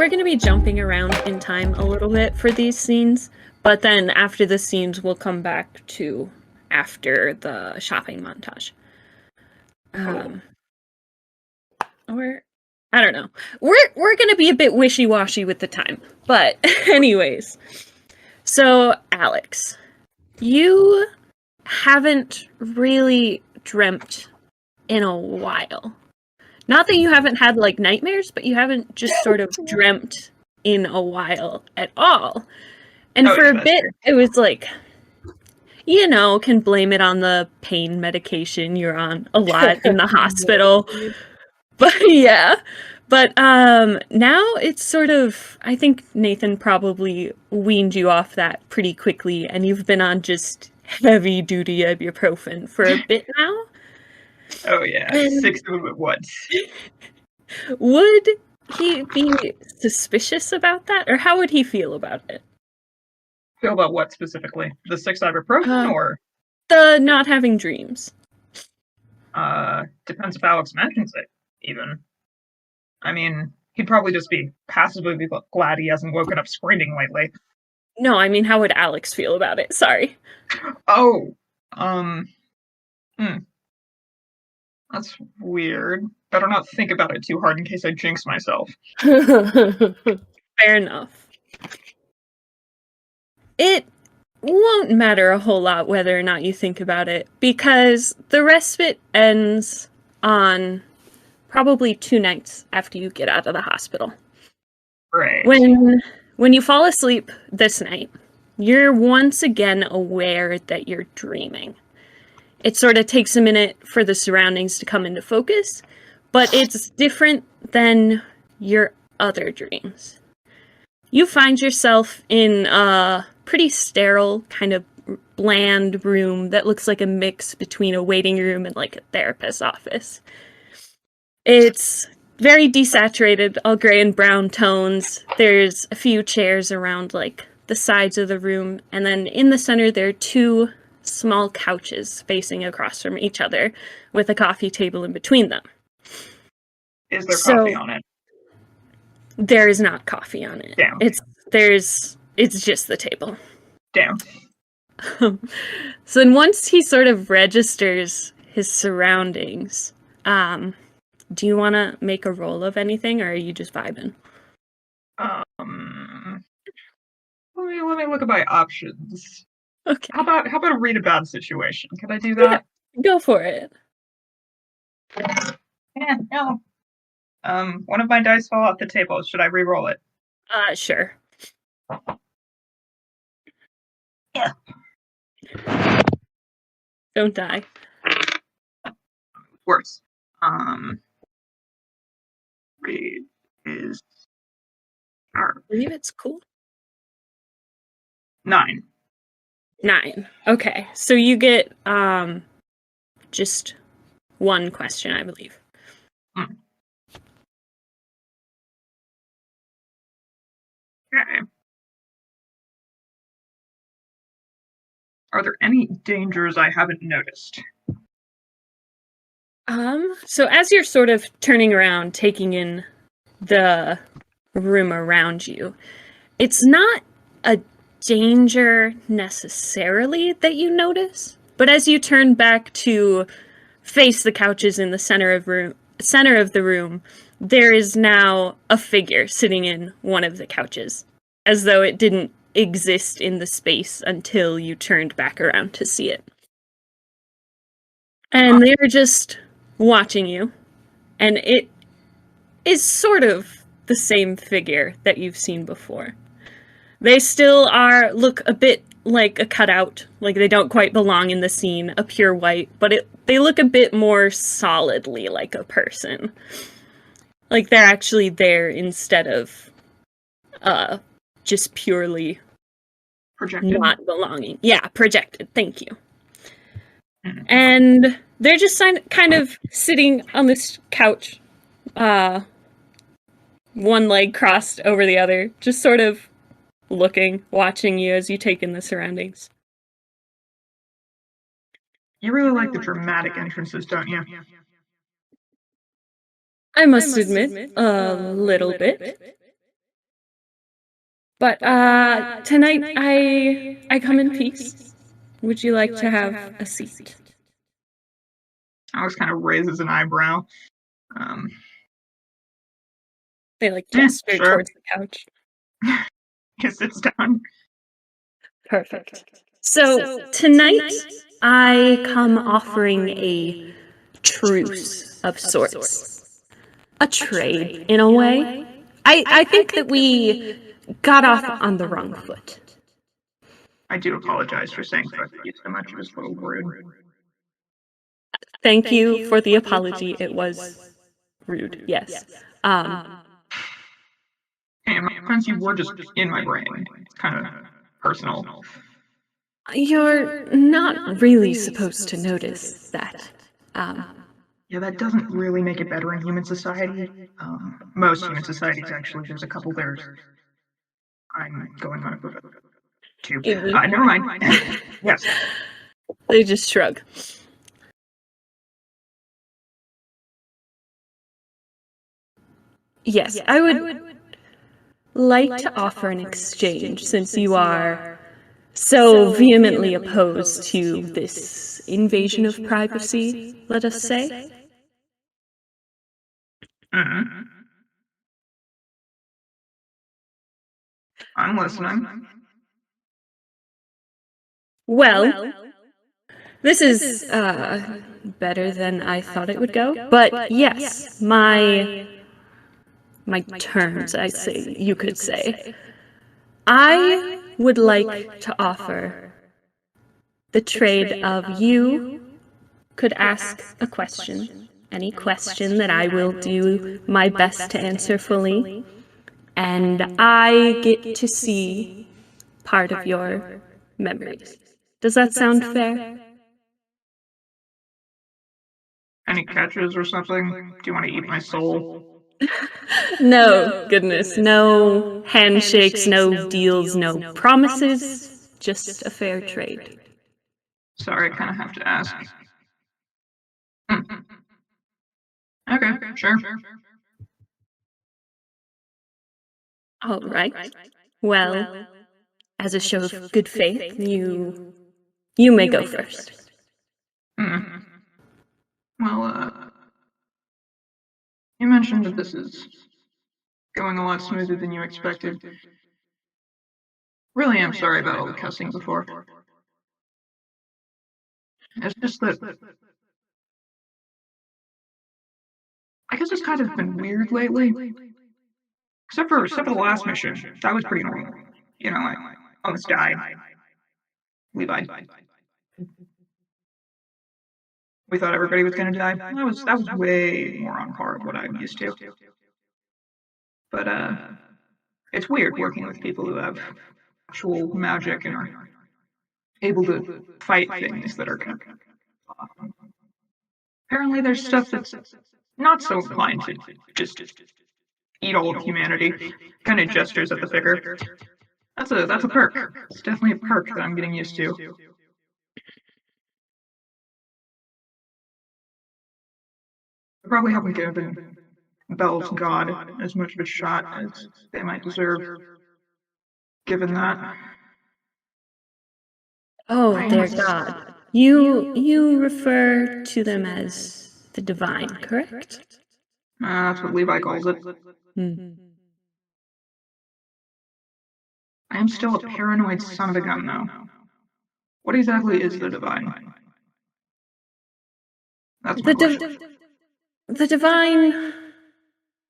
are going to be jumping around in time a little bit for these scenes, but then after the scenes, we'll come back to after the shopping montage. Or I don't know. We're going to be a bit wishy-washy with the time. But anyways. So, Alex, you haven't really dreamt in a while. Not that you haven't had, like, nightmares, but you haven't just sort of dreamt in a while at all. And for a bit, it was like, you know, can blame it on the pain medication you're on a lot in the hospital. But yeah. But now it's sort of, I think Nathan probably weaned you off that pretty quickly, and you've been on just heavy-duty ibuprofen for a bit now. Oh yeah, 6 of them at once. Would he be suspicious about that, or how would he feel about it? Feel about what specifically? The 6 ibuprofen or? The not having dreams. Depends if Alex mentions it, even. I mean, he'd probably just be passively glad he hasn't woken up screaming lately. No, I mean, how would Alex feel about it? Sorry. Oh, that's weird. Better not think about it too hard in case I jinx myself. Fair enough. It won't matter a whole lot whether or not you think about it, because the respite ends on probably 2 nights after you get out of the hospital. Right. When you fall asleep this night, you're once again aware that you're dreaming. It sort of takes a minute for the surroundings to come into focus, but it's different than your other dreams. You find yourself in a pretty sterile, kind of bland room that looks like a mix between a waiting room and like a therapist's office. It's very desaturated, all gray and brown tones. There's a few chairs around like the sides of the room, and then in the center there are 2 small couches facing across from each other with a coffee table in between them. Is there coffee on it? There is not coffee on it. Damn. It's just the table. Damn. So then once he sort of registers his surroundings, do you want to make a roll of anything, or are you just vibing? Let me look at my options. Okay. How about a read a bad situation? Can I do that? Go for it. Yeah, no. One of my dice fell off the table. Should I re-roll it? Sure. Yeah. Don't die. Worse. Read is... I believe it's cool. 9. 9. Okay. So you get, just 1 question, I believe. Okay. Are there any dangers I haven't noticed? So as you're sort of turning around, taking in the room around you, it's not a danger necessarily that you notice, but as you turn back to face the couches in the center of the room, there is now a figure sitting in one of the couches, as though it didn't exist in the space until you turned back around to see it. And they're just watching you, and it is sort of the same figure that you've seen before. They still look a bit like a cutout, like they don't quite belong in the scene, a pure white, but they look a bit more solidly like a person. Like they're actually there instead of just purely projected? Not belonging. Yeah, projected, thank you. And they're just kind of sitting on this couch, one leg crossed over the other, just sort of looking, watching you as you take in the surroundings. You really like the dramatic entrances, don't you? I must admit, a little bit. But tonight I come in peace. Would you like to have a seat? Alex kind of raises an eyebrow. Um, They like gesture sure. towards the couch. He sits down. Perfect. So tonight I come offering a truce of sorts. A trade, in a way. I think that we got off on the wrong foot. I do apologize for saying fuck you so much. It was a little rude. Thank you for the apology. It was rude, yes. Hey, my friends, you were just in my brain. It's kind of personal. You're not really supposed to notice that. Yeah, that doesn't really make it better in human society. Most human societies, actually. There's a couple there's. I'm going on a bit of a tube. Never mind. Yes. They just shrug. Yes, I would like to offer an exchange since you are so vehemently opposed to this invasion of privacy, let us say. Mm-hmm. I'm listening. Well, this is better than I thought it would go, but yes, my terms, I say, you could say. I would like to offer the trade of you could ask a question, any question that I will do my best to answer fully, and I get to see part of your memories. Does that sound fair? Any catches or something? Do you want to eat my soul? No, goodness, no handshakes, no deals, no promises, just a fair trade. Sorry, I kind of have to ask. Hmm. Okay, sure. All right. Well, as a show of good faith, you may go first. Hmm. Well, you mentioned that this is going a lot smoother than you expected. Really am sorry about all the cussing before. It's just that I guess it's kind of been weird lately. Except for the last mission. That was pretty normal. You know, I almost died. Levi. We thought everybody was gonna die. That was way more on par with what I'm used to. But it's weird working with people who have actual magic and are able to fight things that are kind of apparently there's stuff that's not so inclined to just eat all of humanity. Kind of gestures at the figure. That's a perk. It's definitely a perk that I'm getting used to. I probably haven't given Bell's God as much of a shot as they might deserve, given that. Oh, their god. You refer to them as the divine, correct? That's what Levi calls it. Hmm. I am still a paranoid son of a gun, though. What exactly is the divine? That's my question. The divine,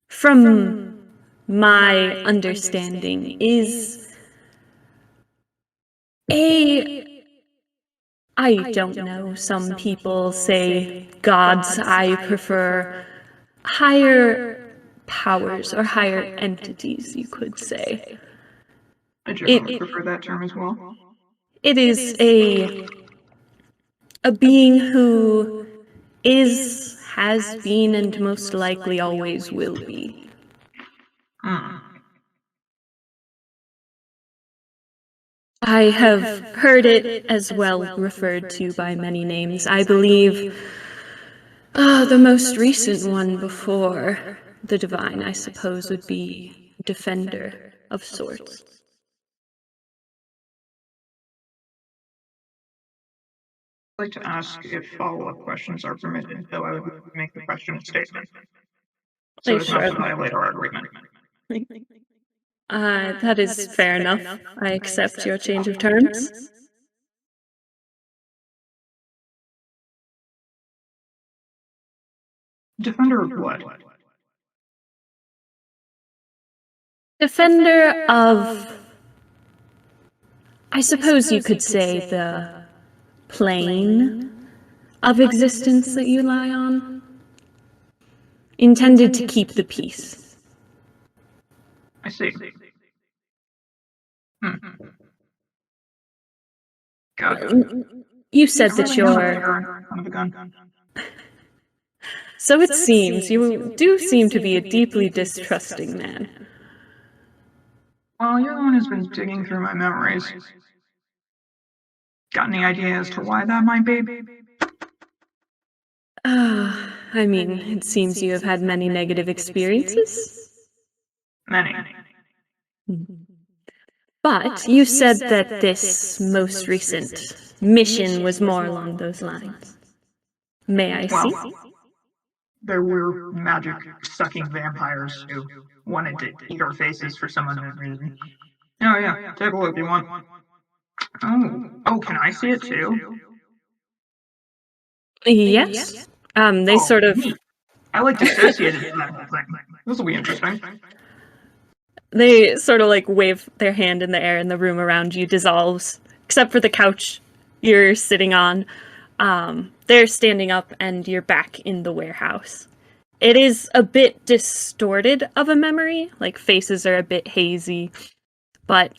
from my understanding, is a I don't know. Some people say gods. I prefer higher powers or higher entities, you could say. I generally prefer that term as well. It is a being who is, has been, and most likely always will be. Hmm. I have heard it as well referred to by many names. I believe the most recent one before the divine, I suppose, would be defender of sorts. like to ask if follow-up questions are permitted, though I would make the question a statement, so as not to violate our agreement. That is fair enough. I accept your change of terms. Defender of what? Defender of, I suppose you could say, the plane of existence that you lie on. Intended to keep the peace. I see. Hmm. Gotcha. You said that Really you're... son of a gun. So it seems you do seem to be a deeply distrusting man. Well, you're the one who's been digging through my memories. Got any idea as to why that might be? I mean, it seems you have had many negative experiences. Many. But you said that this most recent mission was more along those lines. May I see? Well, there were magic-sucking vampires who wanted to eat our faces for some unknown reason. Oh yeah, take a look if you want. Oh, can I see it too? Yes. They sort of... Neat. I like dissociated from that whole thing. This will be interesting. They sort of like wave their hand in the air and the room around you dissolves, except for the couch you're sitting on. They're standing up and you're back in the warehouse. It is a bit distorted of a memory, like faces are a bit hazy, but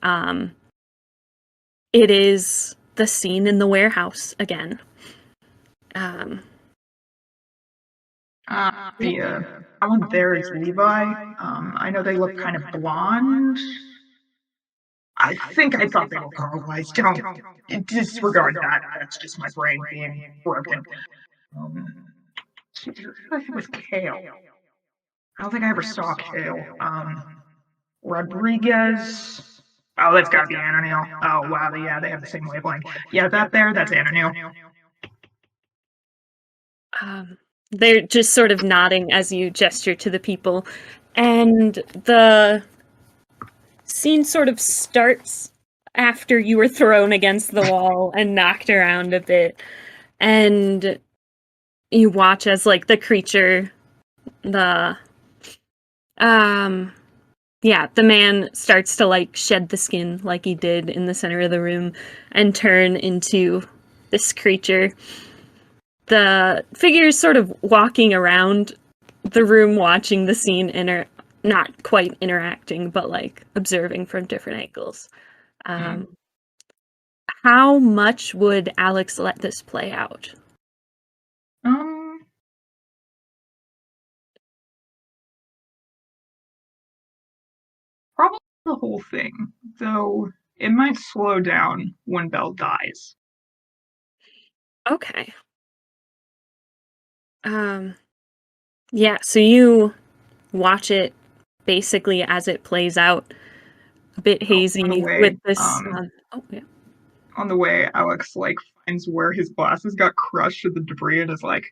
it is the scene in the warehouse again. That one there is Levi. I know they look kind of blonde. I think I thought they were girl-wise. Don't disregard that. That's just my brain being broken. Who did I think was Kale? I don't think I ever saw Kale. Rodriguez. Oh, that's gotta be Antonio. Oh, wow, yeah, they have the same wavelength. Yeah, that's Antonio. They're just sort of nodding as you gesture to the people, and the scene sort of starts after you were thrown against the wall and knocked around a bit, and you watch as, like, the creature, the man starts to, like, shed the skin like he did in the center of the room and turn into this creature. The figure is sort of walking around the room watching the scene, not quite interacting, but, like, observing from different angles. How much would Alex let this play out? Probably the whole thing, though it might slow down when Belle dies. Okay. Yeah, so you watch it basically as it plays out, a bit hazy with this, oh, yeah. On the way, Alex, like, finds where his glasses got crushed with the debris and is like,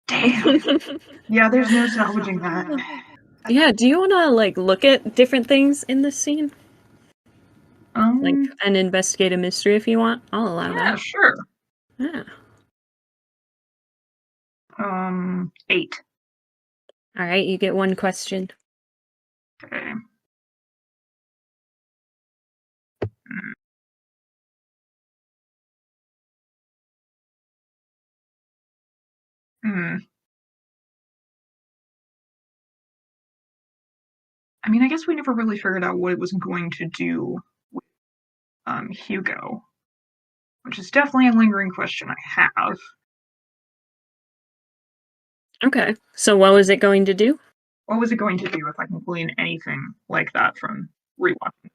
damn. Yeah, there's no salvaging that. Yeah, do you wanna, like, look at different things in this scene? Like, and investigate a mystery if you want? I'll allow that. Yeah, sure. Yeah. 8. Alright, you get one question. Okay. I mean, I guess we never really figured out what it was going to do with Hugo, which is definitely a lingering question I have. Okay, so what was it going to do? What was it going to do if I can glean anything like that from rewatching?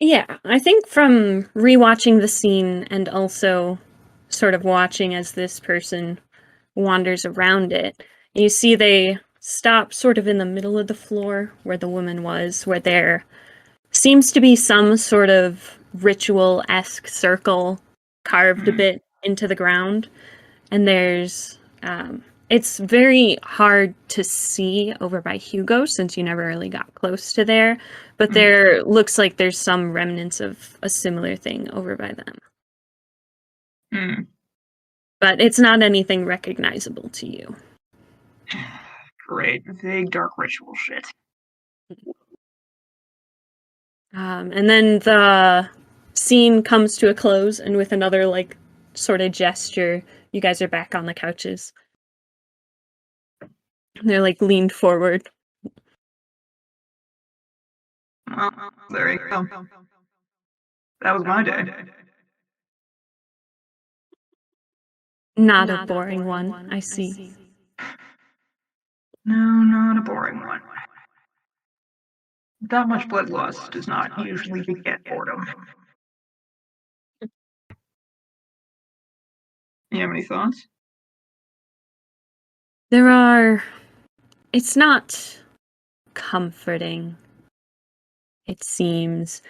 Yeah, I think from rewatching the scene and also sort of watching as this person wanders around it, you see they stop sort of in the middle of the floor where the woman was, where there seems to be some sort of ritual-esque circle carved a bit into the ground, and there's it's very hard to see over by Hugo since you never really got close to there, but there looks like there's some remnants of a similar thing over by them. But it's not anything recognizable to you. Great. Vague dark ritual shit. And then the scene comes to a close, and with another, like, sort of gesture, you guys are back on the couches. They're, like, leaned forward. Well, there you go. That was my day. Not a boring one, I see. No, not a boring one. That much blood loss does not usually beget boredom. You have any thoughts? It's not comforting, it seems.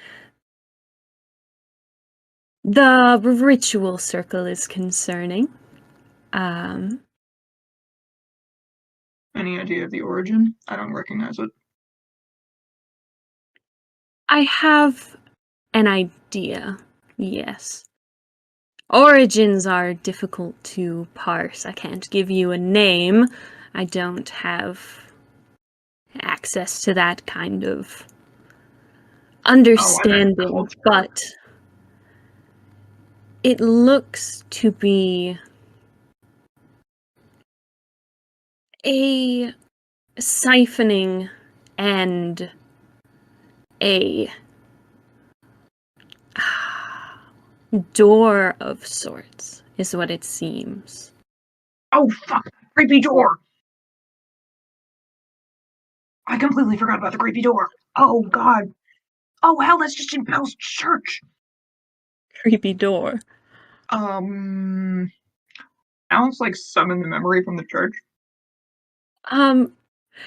The ritual circle is concerning. Any idea of the origin? I don't recognize it. I have an idea, yes. Origins are difficult to parse. I can't give you a name. I don't have access to that kind of understanding, but it looks to be a siphoning and a door of sorts, is what it seems. Oh, fuck! Creepy door! I completely forgot about the creepy door. Oh, God. Oh, hell, that's just in Bell's church. Creepy door. Sounds like summon the memory from the church.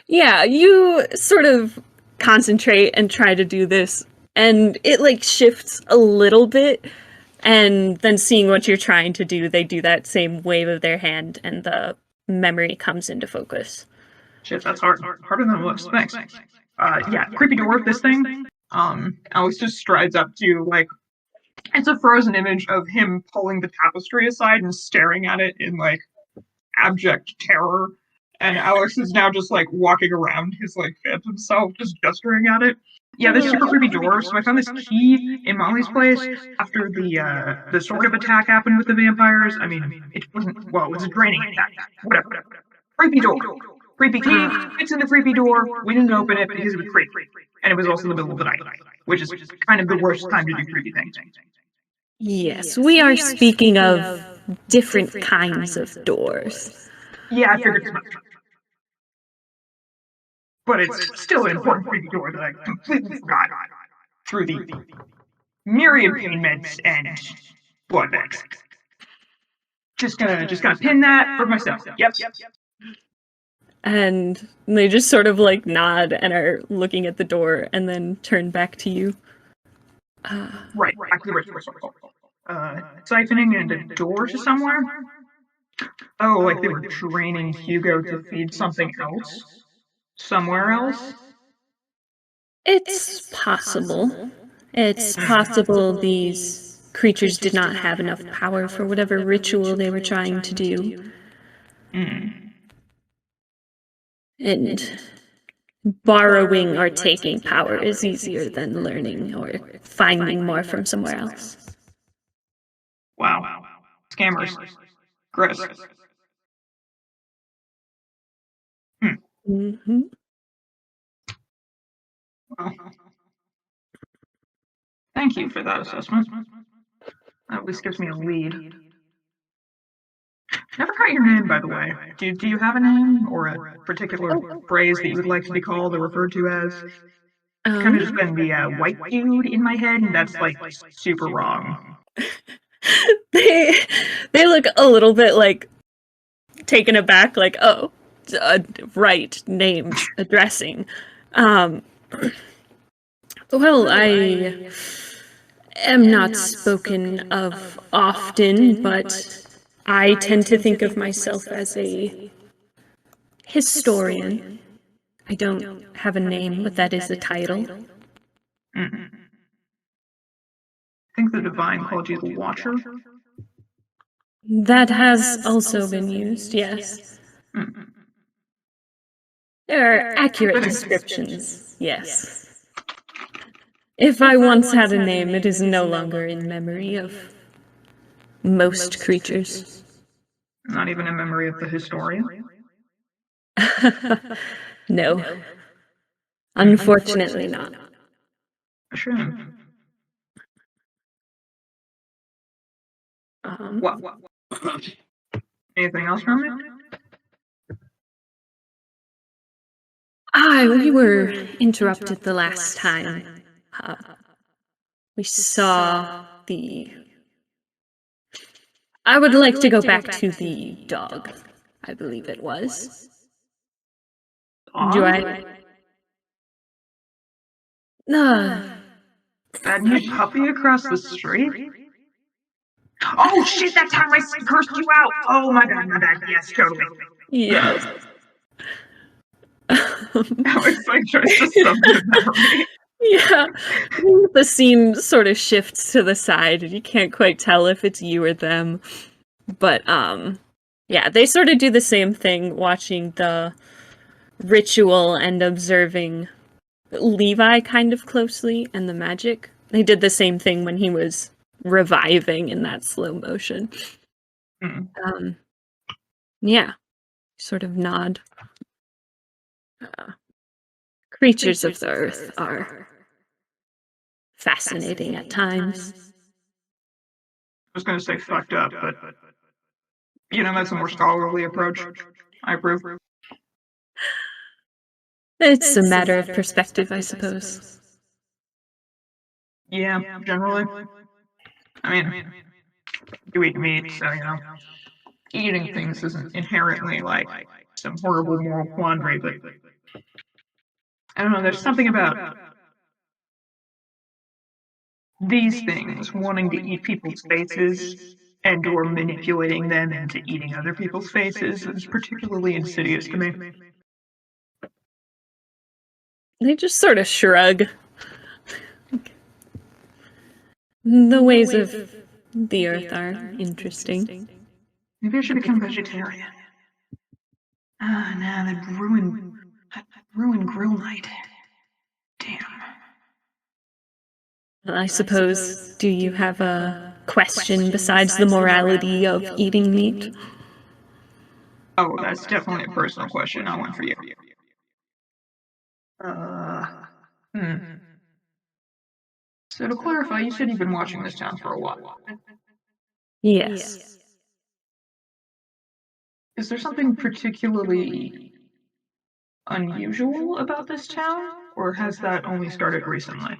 Yeah, you sort of concentrate and try to do this, and it, like, shifts a little bit, and then seeing what you're trying to do, they do that same wave of their hand, and the memory comes into focus. Shit, that's hard. Harder than it looks. Thanks. Yeah, creepy door, this thing. Alex just strides up to, like, it's a frozen image of him pulling the tapestry aside and staring at it in, like, abject terror. And Alex is now just, like, walking around his, like, phantom self, just gesturing at it. Yeah, this super creepy door. So I found this key in Molly's place after the sort of attack happened with the vampires. I mean, it wasn't, well, it was a draining attack. Whatever. Creepy door. Creepy key fits in the creepy door. We didn't open it because it was creepy. And it was also in the middle of the night, which is kind of the worst time to do creepy things. Yes, we are speaking of different kinds of doors. Yeah, I figured as much. But it's still an important creepy door that I completely forgot through the myriad pain meds and blood bags. Just gonna pin that for myself. Yep. And they just sort of, like, nod and are looking at the door and then turn back to you. Right, back to the ritual circle. Siphoning and a door to somewhere? Oh, like they were training Hugo to feed something else? Somewhere else? It's possible. It's possible these creatures did not have enough power for whatever ritual they were trying to do. And borrowing or taking power is easier than learning or finding more from somewhere else. Wow. Scammers. Gross. Mm-hmm. Well, thank you for that assessment. That at least gives me a lead. Never got your name, by the way. Do you have a name or a particular phrase that you would like to be called or referred to as? Kind of just been the white dude in my head, and that's like super wrong. They look a little bit, like, taken aback, like, oh, right, names, addressing. Well, am not spoken of often, but I tend to think of myself as a historian. I don't have a name, but that is a title. Mm. I think the divine called you the Watcher. That has also been used, yes. Mm. There are accurate Fitting. descriptions, yes. If I once had a name, it is no longer in memory of most creatures. Not even in memory of the historian. No, unfortunately not. A shame. Um, What? Anything else from it? we were interrupted the last time. Uh, we saw the... I would like to go back to the dog, I believe it was. Do Dog? I... Uh, That new puppy across the street? Oh shit, that time I cursed you out! Oh my bad, my bad. Yes, totally. yes. Alex like tries to summon a memory. Yeah, the scene sort of shifts to the side, and you can't quite tell if it's you or them. But, yeah, they sort of do the same thing, watching the ritual and observing Levi kind of closely and the magic. They did the same thing when he was reviving in that slow motion. Mm. Yeah, sort of nod. Creatures of the earth are fascinating at times. I was gonna say fucked up, but that's a more scholarly approach. I approve. It's a matter of perspective, I suppose. Yeah, generally. I mean, you eat meat, so eating things isn't inherently like some horrible moral quandary, but I don't know, there's something about these things wanting to eat people's faces and or manipulating them into eating other people's faces is particularly insidious to me. They just sort of shrug. The ways of the earth are interesting. Maybe I should become vegetarian. Ah, nah, that ruined grill night. Damn. I suppose, do you have a question besides the morality of eating meat? Oh, that's definitely a personal question, not one for you. Hmm. So to clarify, you said you've been watching this town for a while. Yes. Is there something particularly unusual about this town, or has that only started recently?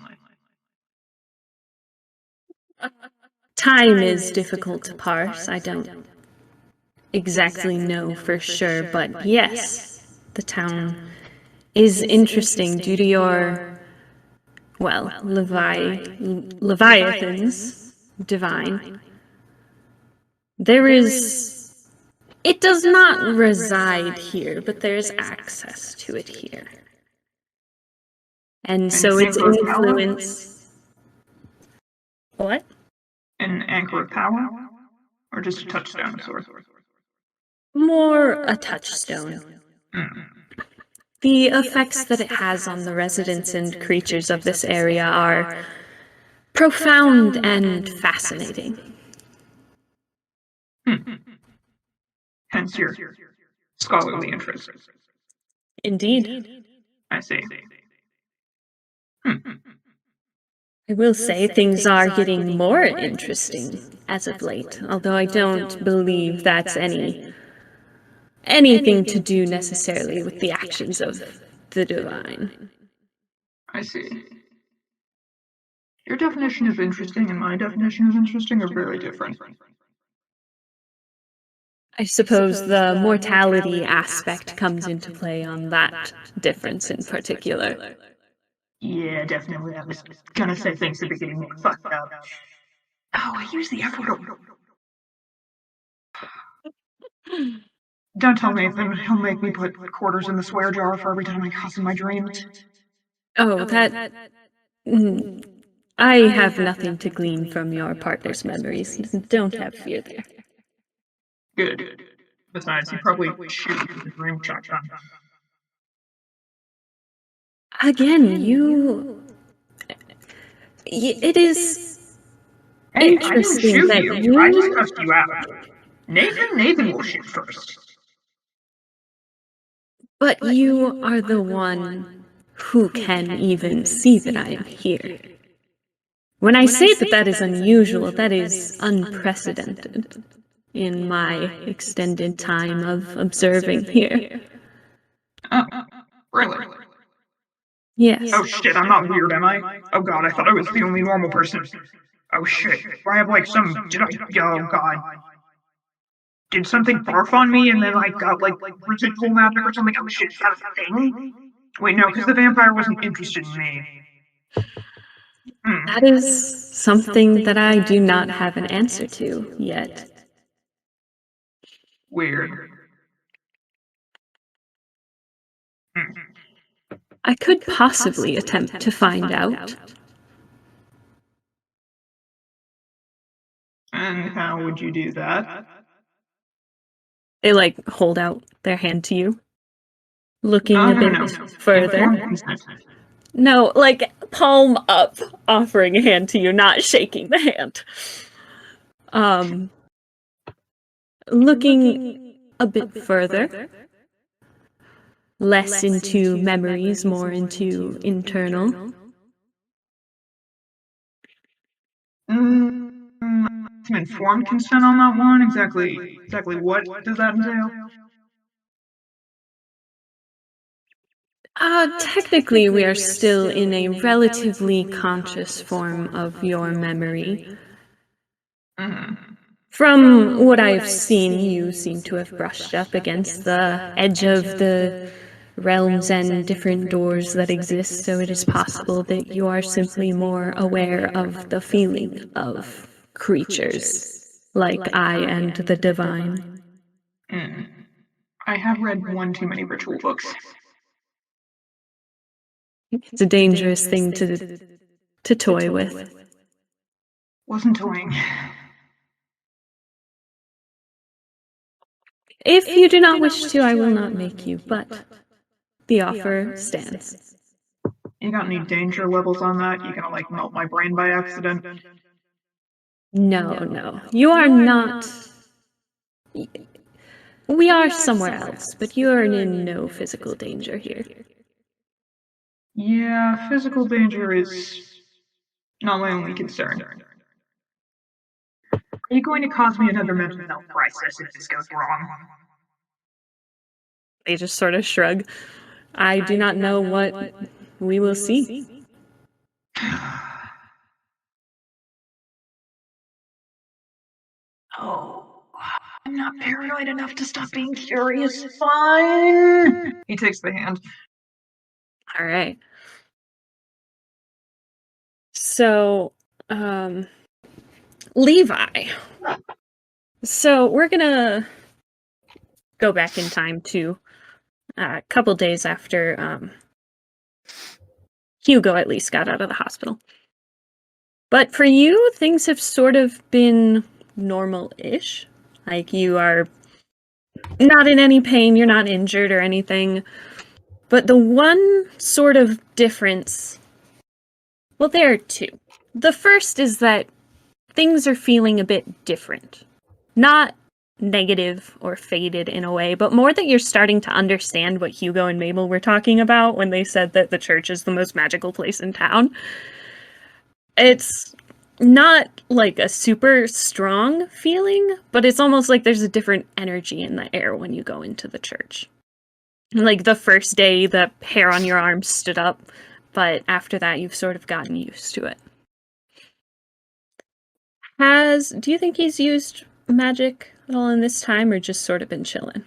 Time is difficult to parse. I don't exactly know for sure, but yes, the town is interesting due to your, well, Leviathans, divine. There is... It does not reside here, but there's access to it here. And so its influence... What? An anchor of power? Or just a touchstone of sorts? More a touchstone. Mm. The effects that it has on the residents and creatures of this area are profound and fascinating. Hmm. Hence your scholarly interest. Indeed. I see. Hmm. I will say things are getting more interesting as of late, although I don't believe that's anything to do necessarily with the actions of the divine. I see. Your definition of interesting and my definition of interesting are very different. I suppose the mortality aspect comes into play on that difference in particular. Yeah, definitely. I was gonna say things that are getting more fucked up. Oh, I use the F word. Don't tell Nathan. He'll make me put quarters in the swear jar for every time I cuss in my dreams. Oh, that. mm, I have nothing to glean from your partner's memories. Don't have fear there. Good. Besides, he probably shoots with a dream shotgun. Again, it is Hey, I didn't interesting shoot that you. I just you. cussed you out. Nathan will shoot first. But you are the one who can even see that I am here. When I say that that is unusual, that is unprecedented in my extended time of observing here. Oh, really? Yes. Oh shit, I'm not weird, am I? Oh god, I thought I was the only normal person. Oh shit, do I have like oh god. Did something barf on me and then like got like residual magic or something? Oh shit, is that a thing? Wait, no, because the vampire wasn't interested in me. Hmm, That is something that I do not have an answer to yet. weird. Hmm. I could possibly attempt to find out. And how would you do that? They like hold out their hand to you, looking Oh, a no, bit no. further. Informed consent. No, like palm up, offering a hand to you, not shaking the hand. Um, looking a bit further, less into memories, more into internal. Some informed consent on that one? Exactly what does that entail? Technically, we are still in a relatively conscious form of your memory. Mm-hmm. From what I've seen, you seem to have brushed up against the edge of the realms and different doors that exist, so it is possible that you are simply more aware of the feeling of creatures like I and the divine. Mm. I have read one too many ritual books. It's a dangerous thing to toy with. Wasn't toying. If you do not wish to, I will not make you, but the offer stands. You got any danger levels on that? You gonna like melt my brain by accident? No, no. You are not. We are somewhere else, but you are in no physical danger here. Yeah, physical danger is not my only concern. Are you going to cause me another mental health crisis if this goes wrong? They just sort of shrug. I do not know what we will see. Oh, I'm not paranoid enough to stop being curious. Fine. He takes the hand. All right. So, Levi. So, we're gonna go back in time to a couple days after Hugo at least got out of the hospital. But for you, things have sort of been normal-ish. Like, you are not in any pain, you're not injured or anything. But the one sort of difference, well, there are two. The first is that things are feeling a bit different. Not negative or faded in a way, but more that you're starting to understand what Hugo and Mabel were talking about when they said that the church is the most magical place in town. It's not like a super strong feeling, but it's almost like there's a different energy in the air when you go into the church. Like the first day, the hair on your arm stood up, but after that, you've sort of gotten used to it. Do you think he's used magic at all in this time, or just sort of been chilling?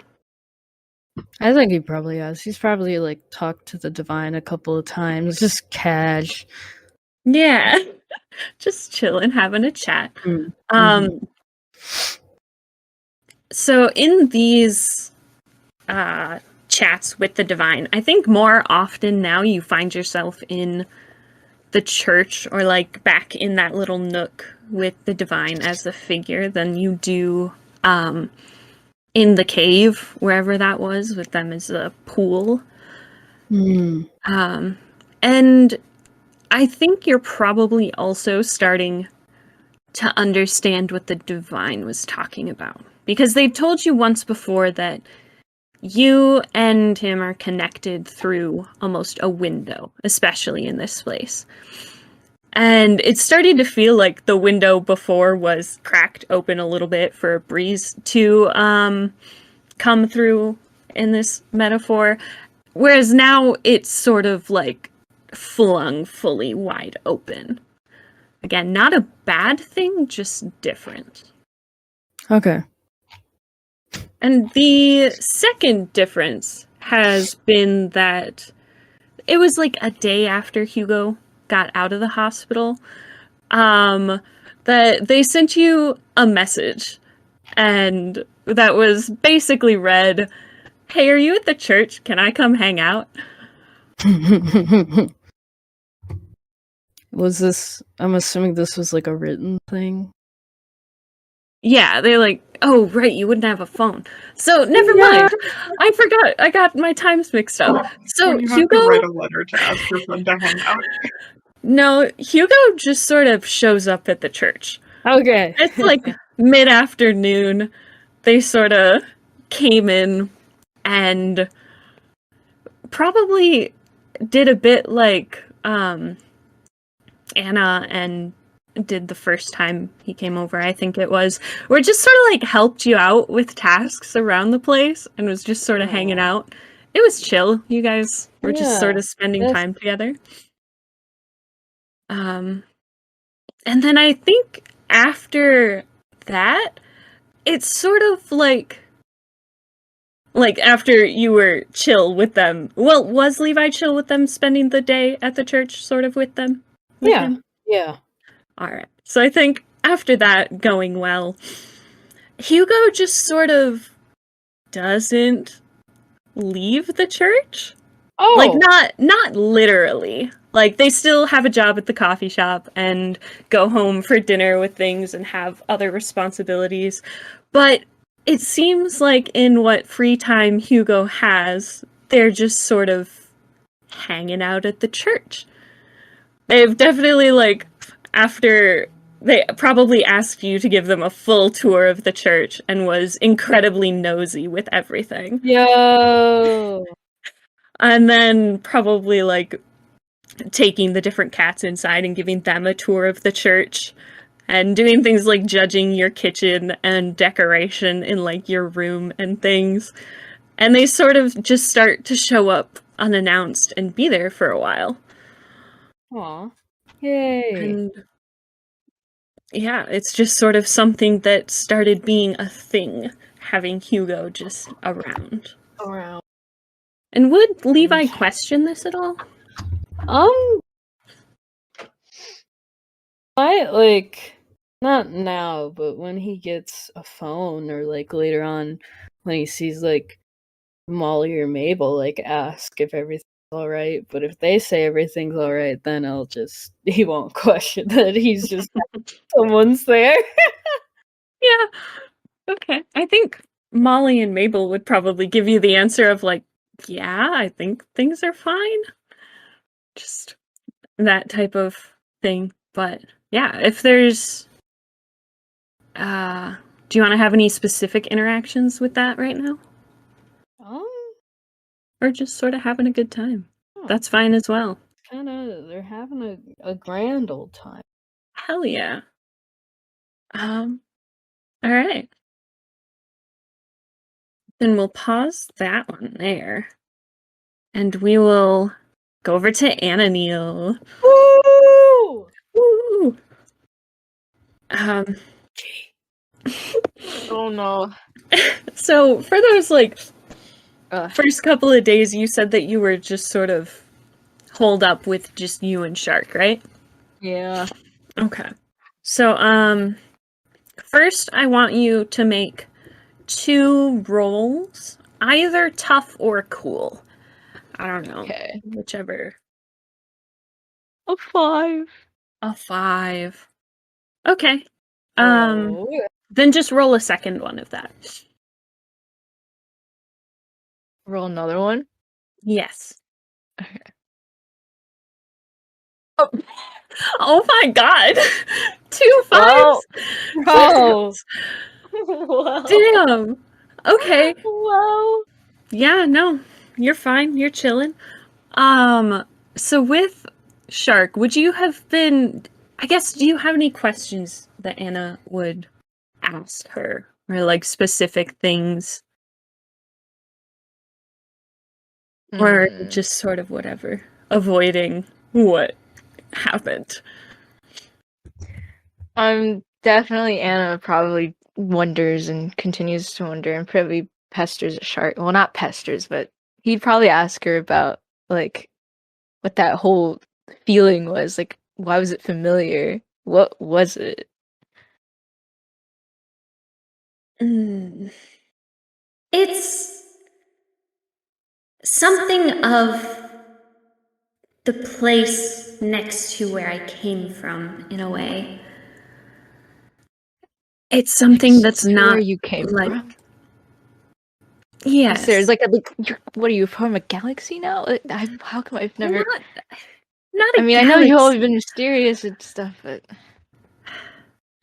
I think he probably has. He's probably like talked to the divine a couple of times, just cash. Yeah. Just chilling, having a chat. Mm-hmm. So in these chats with the divine, I think more often now you find yourself in the church or like back in that little nook with the divine as the figure than you do in the cave, wherever that was, with them as a pool. And I think you're probably also starting to understand what the divine was talking about. Because they told you once before that you and him are connected through almost a window, especially in this place. And it's starting to feel like the window before was cracked open a little bit for a breeze to come through in this metaphor. Whereas now it's sort of like flung fully wide open. Again, not a bad thing, just different. Okay. And the second difference has been that it was like a day after Hugo got out of the hospital, that they sent you a message, and that was basically read, "Hey, are you at the church? Can I come hang out?" Was this? I'm assuming this was like a written thing. Yeah, they're like, "Oh, right, you wouldn't have a phone. So, never mind. I forgot. I got my times mixed up." So, When you have Hugo... to write a letter to ask your friend to hang out. No, Hugo just sort of shows up at the church. Okay. It's like mid-afternoon. They sort of came in and probably did a bit like Anna and did the first time he came over, I think it was, where it just sort of like helped you out with tasks around the place and was just sort of hanging out. It was chill. You guys were just sort of spending time together. And then I think after that, it's sort of like after you were chill with them. Well, was Levi chill with them spending the day at the church sort of with them? With him? Yeah. All right. So I think after that going well, Hugo just sort of doesn't leave the church. Oh. Like not literally. Like they still have a job at the coffee shop and go home for dinner with things and have other responsibilities. But it seems like in what free time Hugo has, they're just sort of hanging out at the church. They've definitely, like, after they probably asked you to give them a full tour of the church and was incredibly nosy with everything. Yo. And then probably, like, taking the different cats inside and giving them a tour of the church and doing things like judging your kitchen and decoration in, like, your room and things. And they sort of just start to show up unannounced and be there for a while. Aw. Yay. And yeah, it's just sort of something that started being a thing, having Hugo just around. And would Levi question this at all? I like not now, but when he gets a phone or like later on when he sees like Molly or Mabel, like ask if everything's alright. But if they say everything's alright, then he won't question that he's just someone's there. Yeah. Okay. I think Molly and Mabel would probably give you the answer of like, yeah, I think things are fine. Just that type of thing. But yeah, if there's do you want to have any specific interactions with that right now? Or just sort of having a good time? That's fine as well. They're having a grand old time. Hell yeah. All right. Then we'll pause that one there. And we will go over to Anna-Neil. Woo! Woo! Oh no. So for those like first couple of days you said that you were just sort of holed up with just you and Shark, right? Yeah. Okay. So, first I want you to make 2 rolls, either tough or cool. I don't know. Okay. Whichever. A 5. A 5. Okay. Oh. Then just roll a second one of that. Roll another one. Yes. Okay. Oh, oh my god. 2 Whoa. 5s. Bro. Whoa. Damn. Okay. Whoa. Yeah, no. You're fine. You're chilling. So with Shark, would you have been, I guess, do you have any questions that Anna would ask her or like specific things or just sort of whatever, avoiding what happened? Definitely Anna probably wonders and continues to wonder and probably pesters a shark. Well, not pesters, but he'd probably ask her about like what that whole feeling was. Like, why was it familiar? What was it? Mm. It's something of the place next to where I came from, in a way. It's something that's To where not you came like, from? yes. There's like what are you from a galaxy now? How come I've never? Not a I mean, I know you've galaxy. always been mysterious and stuff, but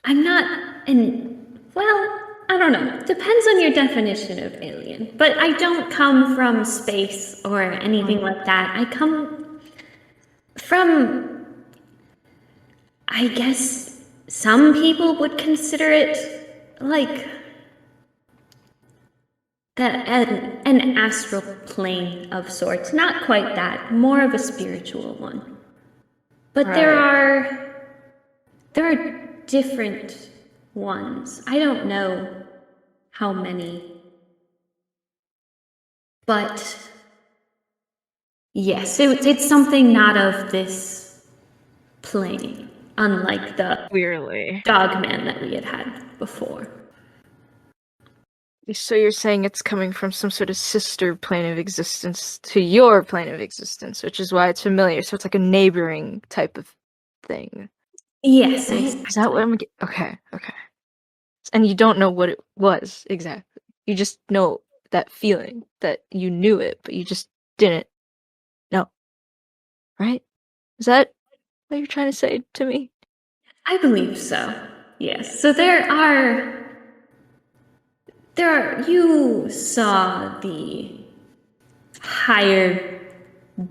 I'm not in. Well, I don't know. Depends on your definition of alien. But I don't come from space or anything like that. I come from. I guess some people would consider it like an astral plane of sorts. Not quite that. More of a spiritual one. But right. there are different ones. I don't know how many. But yes, it's something not of this plane, unlike the Clearly. dogman that we had before. So you're saying it's coming from some sort of sister plane of existence to your plane of existence, which is why it's familiar. So it's like a neighboring type of thing. Yes, Right? exactly. Is that what okay, okay. And you don't know what it was exactly. You just know that feeling that you knew it, but you just didn't know. Right? Is that what you're trying to say to me? I believe so. Yes. So you saw the higher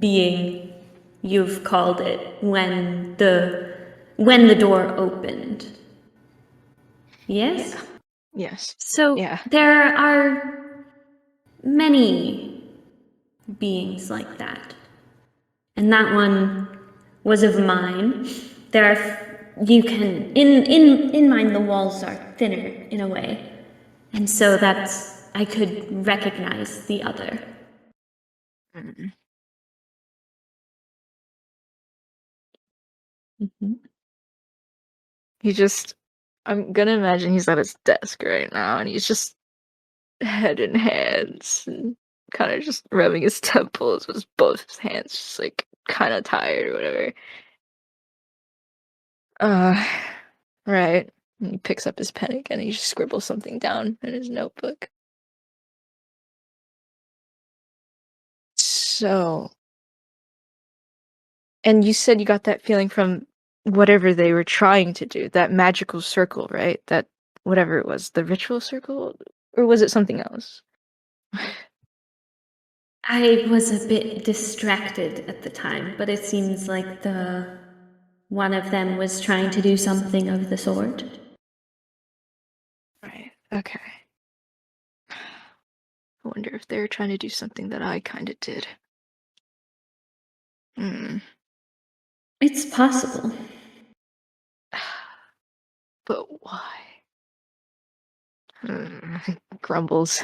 being, you've called it, when the door opened. Yes? Yeah. Yes. So Yeah. there are many beings like that. And that one was of mine. There are you can in mine the walls are thinner in a way. And so that's I could recognize the other. Mm. He just I'm gonna imagine he's at his desk right now and he's just head in hands and kind of just rubbing his temples with both his hands, just like kind of tired or whatever. Uh, right. And he picks up his pen again and he just scribbles something down in his notebook. So, and you said you got that feeling from whatever they were trying to do, that magical circle, right? That whatever it was, the ritual circle, or was it something else? I was a bit distracted at the time, but it seems like the one of them was trying to do something of the sort. Right. Okay. I wonder if they were trying to do something that I kind of did. Hmm. It's possible. But why? Grumbles.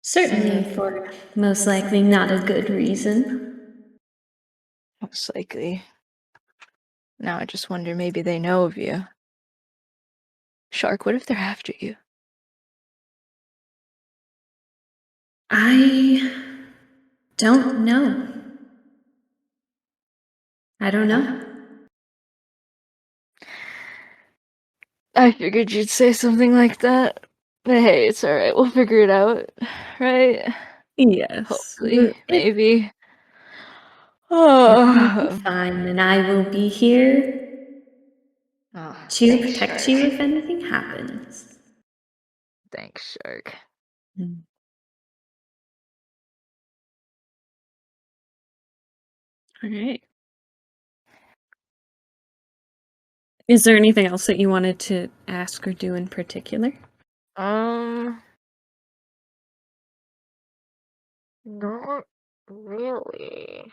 Certainly, for most likely not a good reason. Most likely. Now I just wonder, maybe they know of you. Shark, what if they're after you? I don't know. I don't know. I figured you'd say something like that. But hey, it's alright. We'll figure it out. Right? Yes. Hopefully. Maybe. It'll be Oh, fine, and I will be here to thanks, protect Shark. you if anything happens. Thanks, Shark. All right. Is there anything else that you wanted to ask or do in particular? Not really.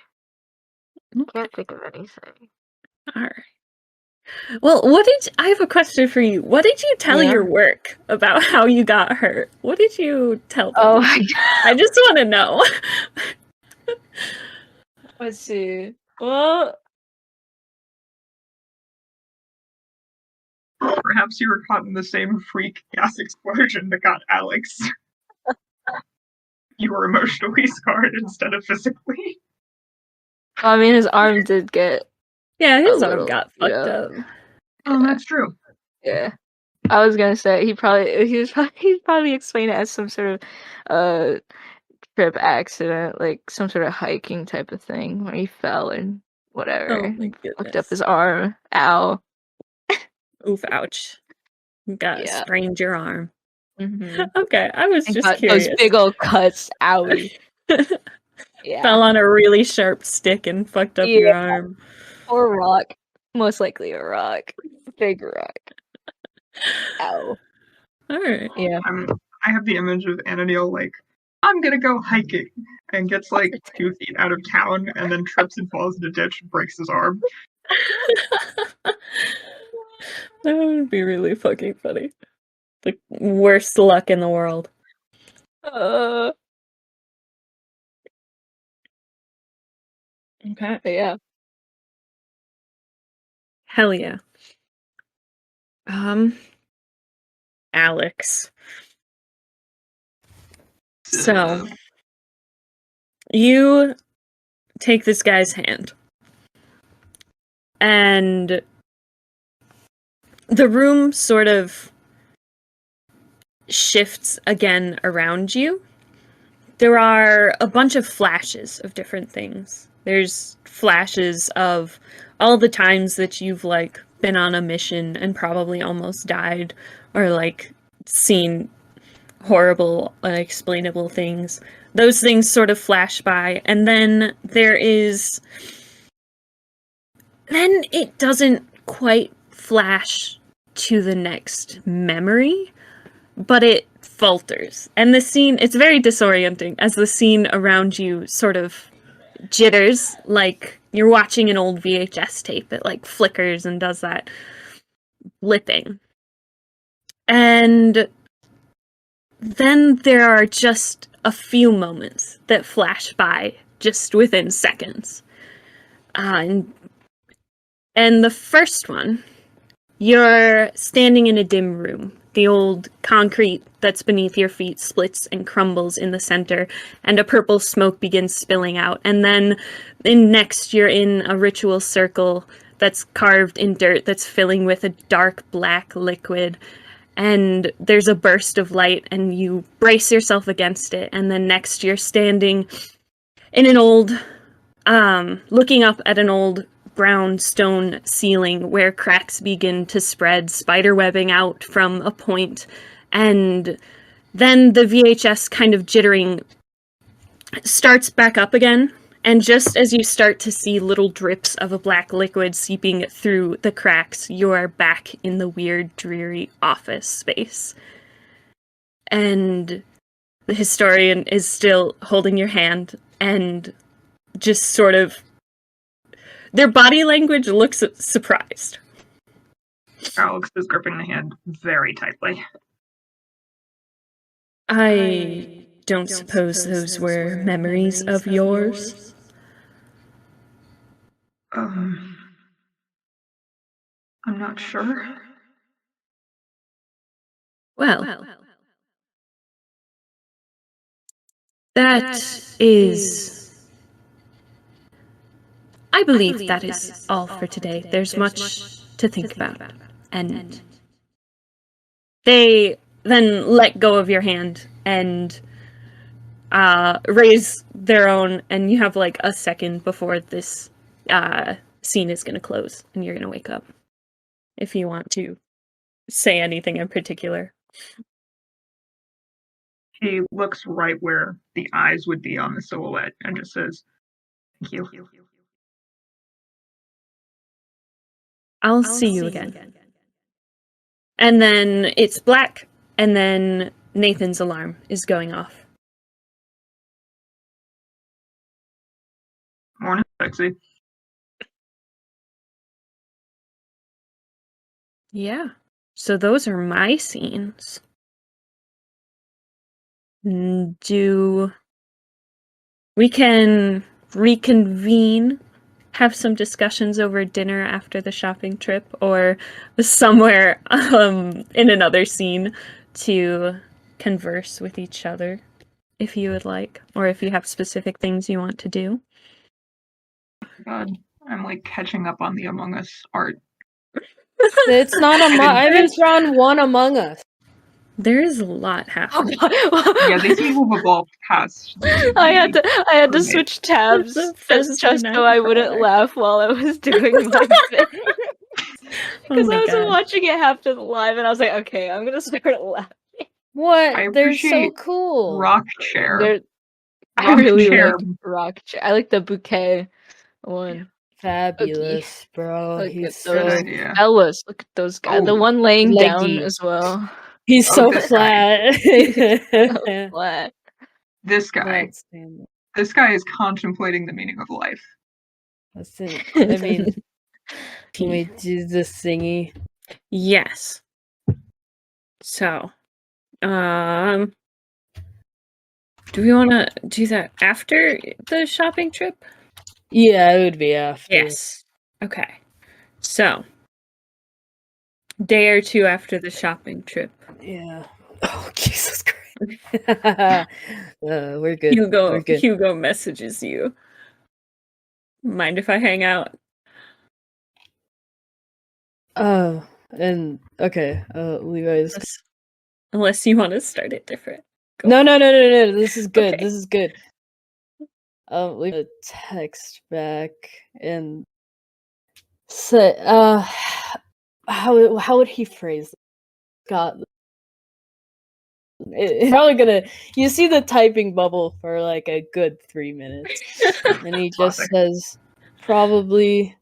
Can't think of anything. All right. Well, I have a question for you. What did you tell Yeah. your work about how you got hurt? What did you tell them? Oh, I just want to know. let's see. Well, Perhaps you were caught in the same freak gas explosion that got Alex. You were emotionally scarred instead of physically. I mean, his arm did get Yeah, a his arm little, got you fucked know. up. Oh, that's true. Yeah. I was gonna say he'd probably explain it as some sort of trip accident, like some sort of hiking type of thing where he fell and whatever. Oh my Fucked up goodness. his arm. Ow. Oof, ouch. You got Yeah. sprained your arm. Mm-hmm. Okay, I was And just got curious. those big old cuts. Owie. Yeah. Fell on a really sharp stick and fucked up your Yeah. arm. Or a rock. Most likely a rock. Big rock. Ow. Alright. Yeah. I have the image of Anadil like, I'm gonna go hiking, and gets like 2 feet out of town, and then trips and falls in a ditch and breaks his arm. That would be really fucking funny. The worst luck in the world. Okay. But yeah. Hell yeah. Alex. So, you take this guy's hand. And the room sort of shifts again around you. There are a bunch of flashes of different things. There's flashes of all the times that you've, like, been on a mission and probably almost died, or, like, seen horrible, unexplainable things. Those things sort of flash by, and then then it doesn't quite flash to the next memory, but it falters. And the scene, it's very disorienting as the scene around you sort of jitters, like you're watching an old VHS tape. It like flickers and does that blipping. And then there are just a few moments that flash by just within seconds. And the first one, you're standing in a dim room. The old concrete that's beneath your feet splits and crumbles in the center, and a purple smoke begins spilling out. And then next, you're in a ritual circle that's carved in dirt that's filling with a dark black liquid. And there's a burst of light, and you brace yourself against it. And then next, you're standing in an old, looking up at an old brown stone ceiling where cracks begin to spread, spiderwebbing out from a point, and then the VHS kind of jittering starts back up again, and just as you start to see little drips of a black liquid seeping through the cracks, you are back in the weird, dreary office space. And the historian is still holding your hand, and just sort of their body language looks surprised. Alex is gripping the hand very tightly. I don't suppose those were memories of yours? I'm not sure. Well, that is... I believe that is all for today. There's much to think about. And they then let go of your hand and raise their own, and you have like a second before this scene is going to close and you're going to wake up. If you want to say anything in particular. He looks right where the eyes would be on the silhouette and just says, "Thank you." I'll see you again. And then it's black, and then Nathan's alarm is going off. Morning, sexy. Yeah. So those are my scenes. Do we can reconvene, have some discussions over dinner after the shopping trip, or somewhere in another scene to converse with each other, if you would like, or if you have specific things you want to do. God, I'm like catching up on the Among Us art. It's not I haven't drawn one Among Us. There is a lot happening. Yeah, they seem to have evolved past. I had to roommate. switch tabs First just night so I wouldn't crawler. laugh while I was doing my thing. Oh Because my I was God. watching it happen live, and I was like, okay, I'm gonna start laughing. What? I They're so appreciate cool. Rock chair. They're I Rock really chair. like rock chair. I like the bouquet one. Fabulous, bro. Look He's at so those idea. Ellis. Look at those guys. The Oh, one laying leggy. down as well. he's Oh, so this guy. flat. Flat. This guy. Outstanding. This guy is contemplating the meaning of life. Listen, I mean, can we do the thingy? Yes. So, do we want to do that after the shopping trip? Yeah, it would be after. Yes. Okay. So, day or two after the shopping trip. Yeah. Oh, Jesus Christ. We're good. We're good. Hugo messages you. Mind if I hang out? Oh, and okay. Levi's. Unless you want to start it different. Go No, for no, it. no, no, no. This is good. Okay. This is good. Leave a text back and say, how would he phrase it? God, it's probably gonna. You see the typing bubble for like a good 3 minutes, and he just Classic. says, "Probably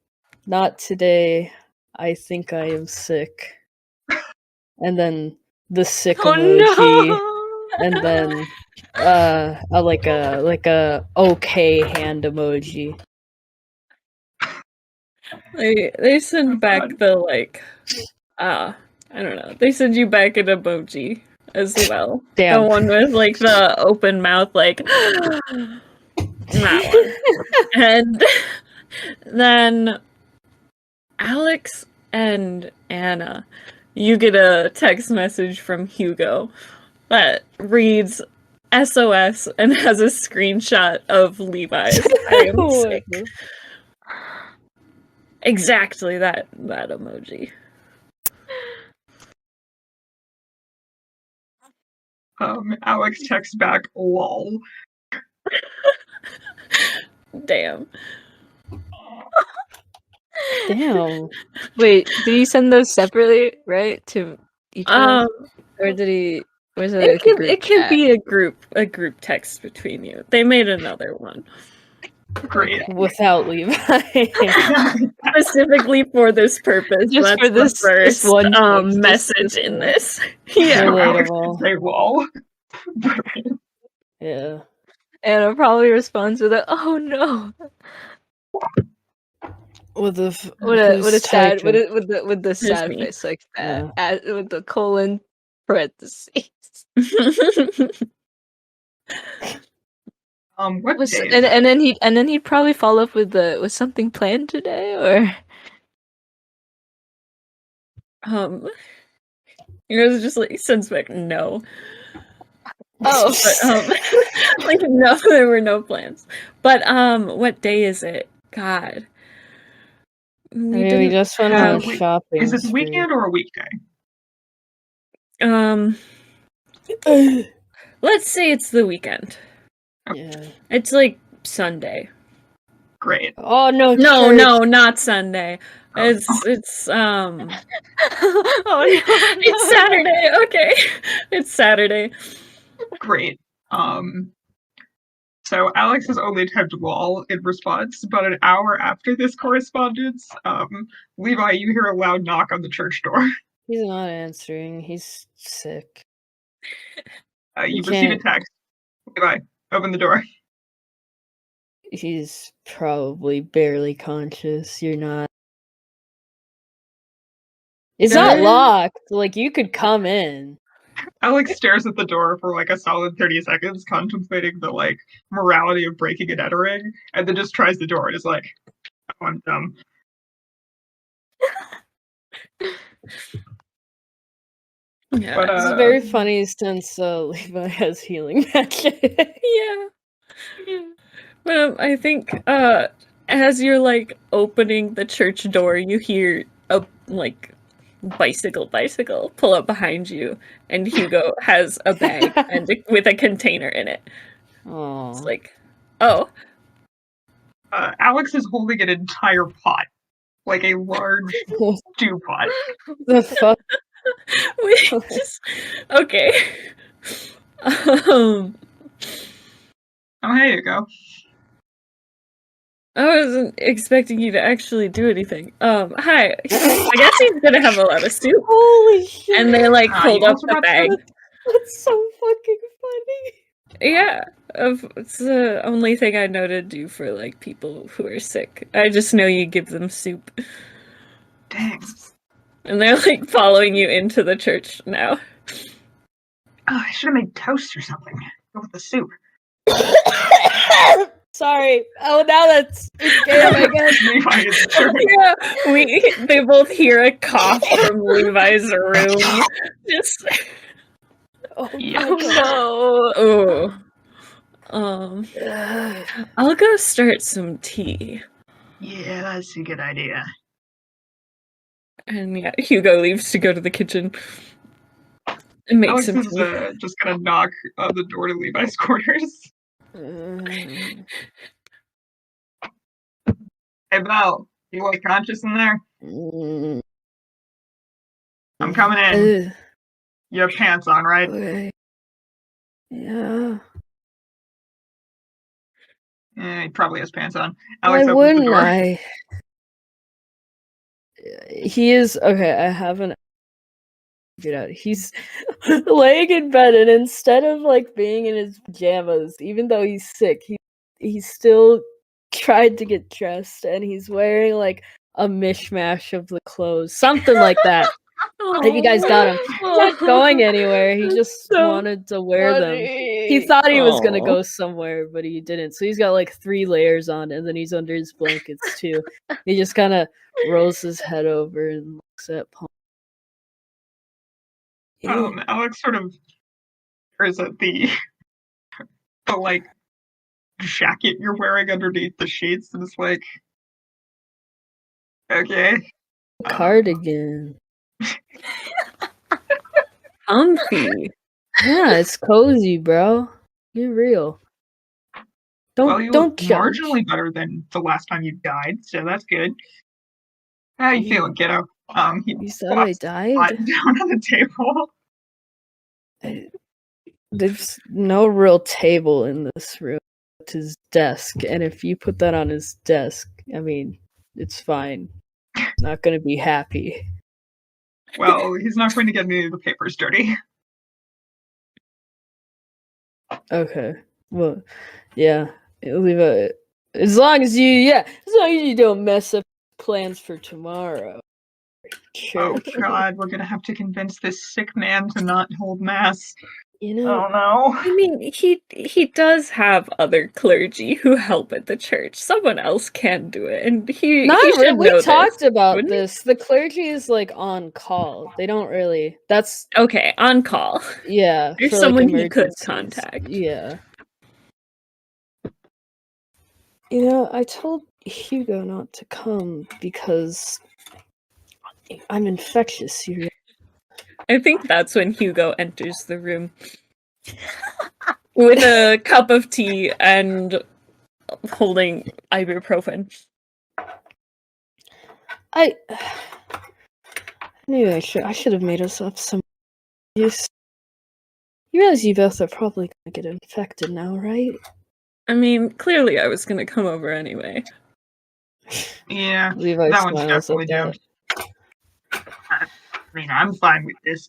not today. I think I am sick." And then the sick emoji, and then like a okay hand emoji. They send Oh, back God. the like I don't know. They send you back an emoji as well. Damn. The one with like the open mouth, like that one. And then Alex and Anna, you get a text message from Hugo that reads SOS and has a screenshot of Levi's I am sick. Exactly that emoji. Alex texts back, lol. Damn. Damn. Wait, did he send those separately, right? To each of us? Um, Or did he was it it like a can group it can chat? be a group text between you. They made another one Great. Okay. Without Levi. specifically for this purpose. Just That's for the this first one text, message this in one. this. Yeah. So Alex Relatable. can say lol. Yeah. Anna probably responds with a "Oh no!" With the with a sad typing? with the sad me. face like that, Yeah. with the colon parentheses. What Was, day is and, it? and then he'd probably follow up with something planned today, or It's just like sends back no. oh, But like no, there were no plans. But what day is it? God. I mean, we just went on a Wait, shopping is it the spree. weekend or a weekday? Let's say it's the weekend. Yeah. It's like Sunday. Great. Oh no! No, church. no, not Sunday. Oh, It's oh no, it's Saturday. Okay. It's Saturday. Great. So Alex has only typed lol in response, but an hour after this correspondence, Levi, you hear a loud knock on the church door. He's not answering. He's sick. You He receive a can't. text. Levi, open the door. He's probably barely conscious. You're not. It's not locked. Like you could come in. Alex stares at the door for like a solid 30 seconds, contemplating the like morality of breaking and entering, and then just tries the door and is like, oh, I'm dumb. Yeah. But It's very funny since Levi has healing magic. Yeah. But I think as you're like opening the church door, you hear a like bicycle pull up behind you, and Hugo has a bag and with a container in it. Oh. It's like, oh, Alex is holding an entire pot, like a large stew pot. The fuck? wait, okay. Oh, hey, you go. I wasn't expecting you to actually do anything. Hi. I guess he's gonna have a lot of soup. Holy shit! And they like pulled you up also the got bag. That's so fucking funny. Yeah, it's the only thing I know to do for like people who are sick. I just know you give them soup, Dang. and they're like following you into the church now. Oh, I should have made toast or something. Go with the soup. Sorry. Oh, now that's game, I guess. Levi is tripping. Yeah, they both hear a cough from Levi's room. Just Oh, Yeah. my God. oh, I'll go start some tea. Yeah, that's a good idea. And yeah, Hugo leaves to go to the kitchen and make Alex some is tea. just gonna knock on the door to Levi's quarters. Hey, Val, you like conscious in there? I'm coming in. You have pants on, right? Okay. Yeah. Yeah, he probably has pants on. Alex Why opens the wouldn't door. I? He is okay. I haven't figured out. He's laying in bed, and instead of like being in his pajamas, even though he's sick, he still tried to get dressed, and he's wearing like a mishmash of the clothes, something like that. You guys got him. He's not going anywhere. He just So wanted to wear them. He thought he was gonna go somewhere, but he didn't. So he's got like 3 layers on, and then he's under his blankets too. He just kind of rolls his head over and looks at Paul. Alex sort of stares at the like jacket you're wearing underneath the sheets, and it's like, okay. Cardigan. comfy. Yeah, it's cozy, bro. You're real. Well, you Don't look judge. marginally better than the last time you died, so that's good. How you feeling, kiddo? He You said I plops the died? pot down on the table. There's no real table in this room. It's his desk, and if you put that on his desk, I mean, it's fine. He's not gonna be happy. Well, he's not going to get any of the papers dirty. Okay. Well, yeah. Leave it. As long as you don't mess up plans for tomorrow. Oh Church. God, we're gonna have to convince this sick man to not hold mass. You Oh know, no. I mean, he does have other clergy who help at the church. Someone else can do it, and he should we know talked this, about wouldn't he? this. The clergy is like on call. They don't really. That's Okay, on call. yeah There's for like someone he could emergencies. contact. Yeah. You know, I told Hugo not to come because I'm infectious. You I think that's when Hugo enters the room with a cup of tea and holding ibuprofen. I knew I should have made us up some use. You realize you both are probably gonna get infected now, right? I mean, clearly I was gonna come over anyway. Yeah, Levi that one's smiles at definitely that. doomed. I mean, I'm fine with this.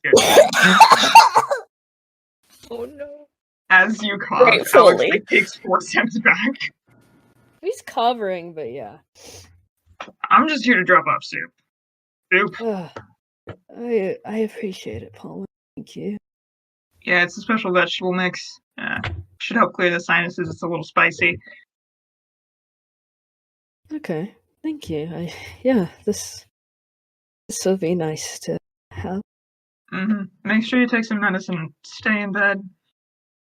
Oh no. As you cough, Alex Gratefully. like takes 4 steps back. He's covering, but yeah. I'm just here to drop off soup. Soup. I appreciate it, Paul. Thank you. Yeah, it's a special vegetable mix. Should help clear the sinuses. It's a little spicy. Okay, thank you. This will be nice to have. Make sure you take some medicine and stay in bed.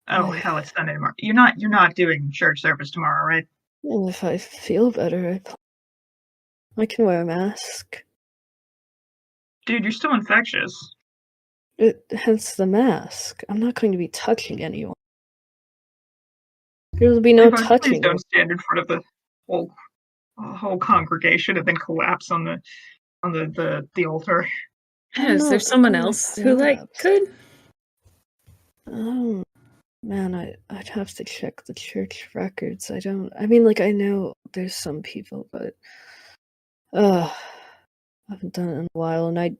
Oh I- hell, it's Sunday tomorrow. You're not doing church service tomorrow, right? Well, if I feel better, I can wear a mask. Dude, you're still infectious. Hence the mask. I'm not going to be touching anyone. There will be no Levi, please touching. don't stand in front of the whole congregation and then collapse on the altar. Yeah, is there someone else who could? Oh man, I'd have to check the church records. I mean, like, I know there's some people, but I haven't done it in a while, and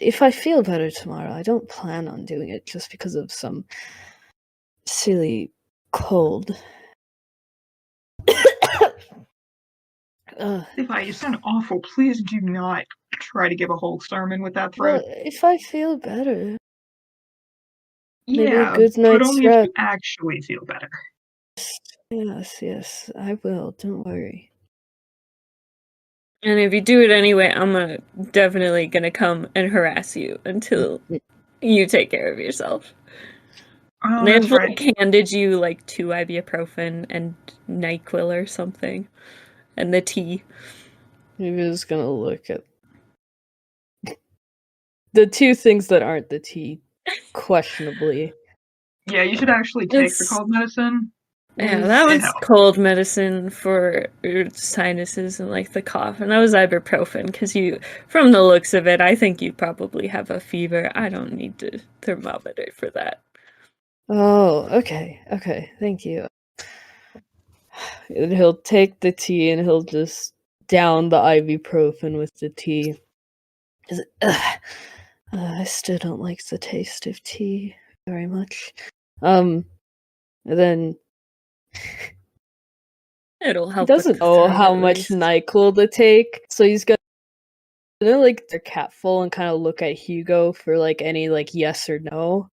if I feel better tomorrow, I don't plan on doing it just because of some silly cold. Levi, you sound awful. Please do not try to give a whole sermon with that Well, throat. if I feel better, maybe a Yeah, good but night's only if rest. you actually feel better. Yes, I will. Don't worry. And if you do it anyway, definitely gonna come and harass you until you take care of yourself. Oh, And that's they've right. handed you like 2 ibuprofen and NyQuil or something, and the tea. Maybe I'm just gonna look at the 2 things that aren't the tea, questionably. Yeah, you should actually take the It's- cold medicine. Yeah, that It one's helps. cold medicine for your sinuses and like the cough, and that was ibuprofen because from the looks of it, I think you probably have a fever. I don't need the thermometer for that. Oh, okay, thank you. And he'll take the tea and he'll just down the ibuprofen with the tea. I still don't like the taste of tea very much. And then It'll he help with doesn't the know throat how at much least. NyQuil to take, so he's gonna like their cat full and kind of look at Hugo for like any like yes or no.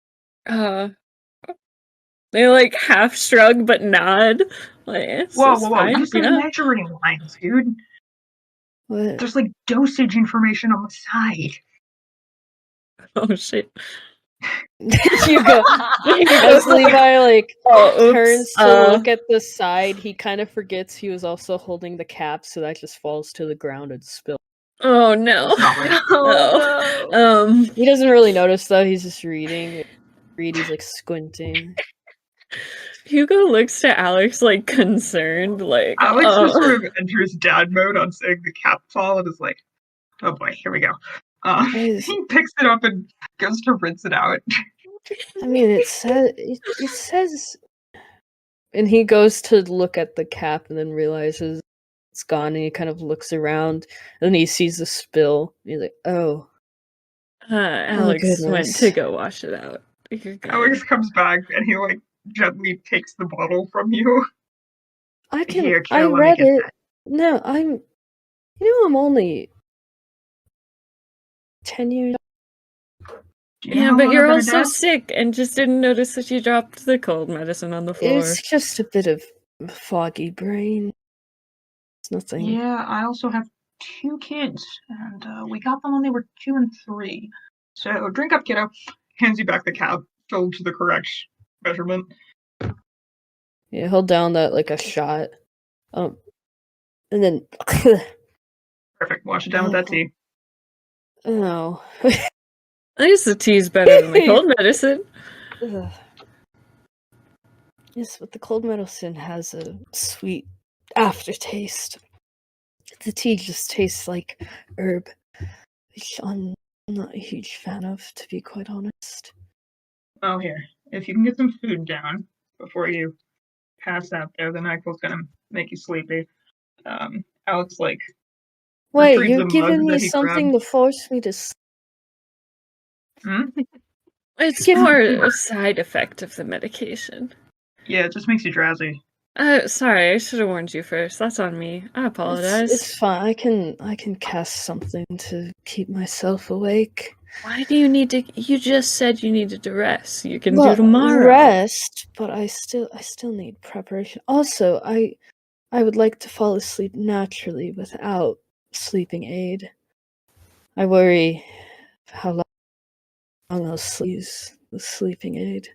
They like half shrug but nod. Like, it's Whoa, just whoa, whoa! fine. Use the Yeah. measuring lines, dude. What? There's like dosage information on the side. Oh shit. Hugo, as Levi like Oh, oops. turns to look at the side, he kind of forgets he was also holding the cap, so that just falls to the ground and spills. Oh no. Oh, No. He doesn't really notice though. He's just reading. He's like squinting. Hugo looks to Alex like concerned, like Alex just sort of enters dad mode on saying the cap fall and is like, "Oh boy, here we go." He picks it up and goes to rinse it out. I mean, it says, and he goes to look at the cap and then realizes it's gone, and he kind of looks around and he sees the spill. He's like, "Oh, Alex went goodness." to go wash it out. You're good. Alex comes back and he like gently takes the bottle from you. I Here, I Kira, let me read get it. that. No, I'm only 10 years. Do you know Yeah, how but long you're I've been a also dad? sick and just didn't notice that you dropped the cold medicine on the floor. It's just a bit of foggy brain. It's nothing. Yeah, I also have 2 kids, and we got them when they were 2 and 3. So drink up, kiddo. Hands you back the cap filled to the correct measurement. Yeah, hold down that like a shot. And then Perfect. Wash it down with that tea. oh. At least the tea's better than the cold medicine. Ugh. Yes, but the cold medicine has a sweet aftertaste. The tea just tastes like herb, which I'm not a huge fan of, to be quite honest. Oh, here. If you can get some food down before you pass out there, the NyQuil's gonna make you sleepy. Alex, like, Wait, retrieves you're the mug giving me that he something grabbed. to force me to sleep? Hmm? It's Give more me- a side effect of the medication. Yeah, it just makes you drowsy. Sorry, I should have warned you first. That's on me. I apologize. It's fine. I can cast something to keep myself awake. Why do you need to? You just said you needed to rest. You can do Well, tomorrow. rest, but I still need preparation. Also, I would like to fall asleep naturally without sleeping aid. I worry how long I'll use the sleeping aid.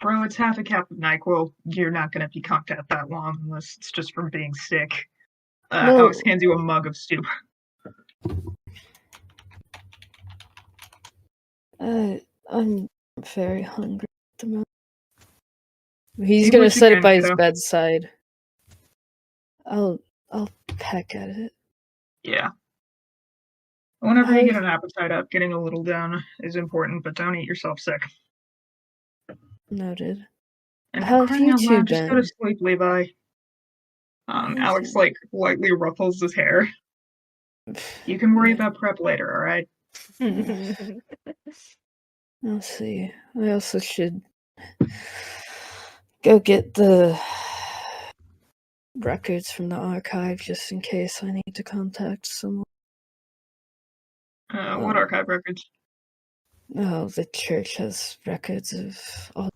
Bro, it's half a cap of NyQuil. You're not gonna be conked out that long unless it's just from being sick. Well- Alex hands you a mug of soup. I'm very hungry at the moment. He's Eat gonna what you set it can, by his kiddo. bedside. I'll peck at it. Yeah. Whenever you get I've- an appetite up, getting a little down is important, but don't eat yourself sick. Noted. And How for have crying you out two loud, just go to been? sleep, Levi. Alex, like, lightly ruffles his hair. You can worry Yeah. about prep later, alright? I'll see. I also should go get the records from the archive just in case I need to contact someone. What Oh. archive records? Oh, the church has records of all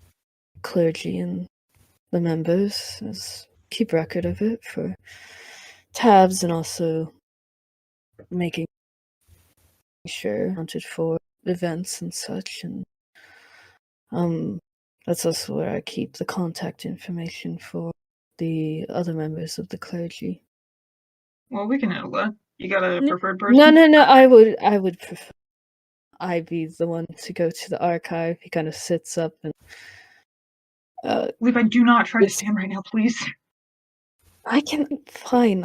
clergy and the members. Keep record of it for tabs and also making sure accounted for events and such. And that's also where I keep the contact information for the other members of the clergy. Well, we can handle that. You got a No- preferred person? No. I would prefer I be the one to go to the archive. He kind of sits up and Levi, do not try to Yes. stand right now, please. I can fine.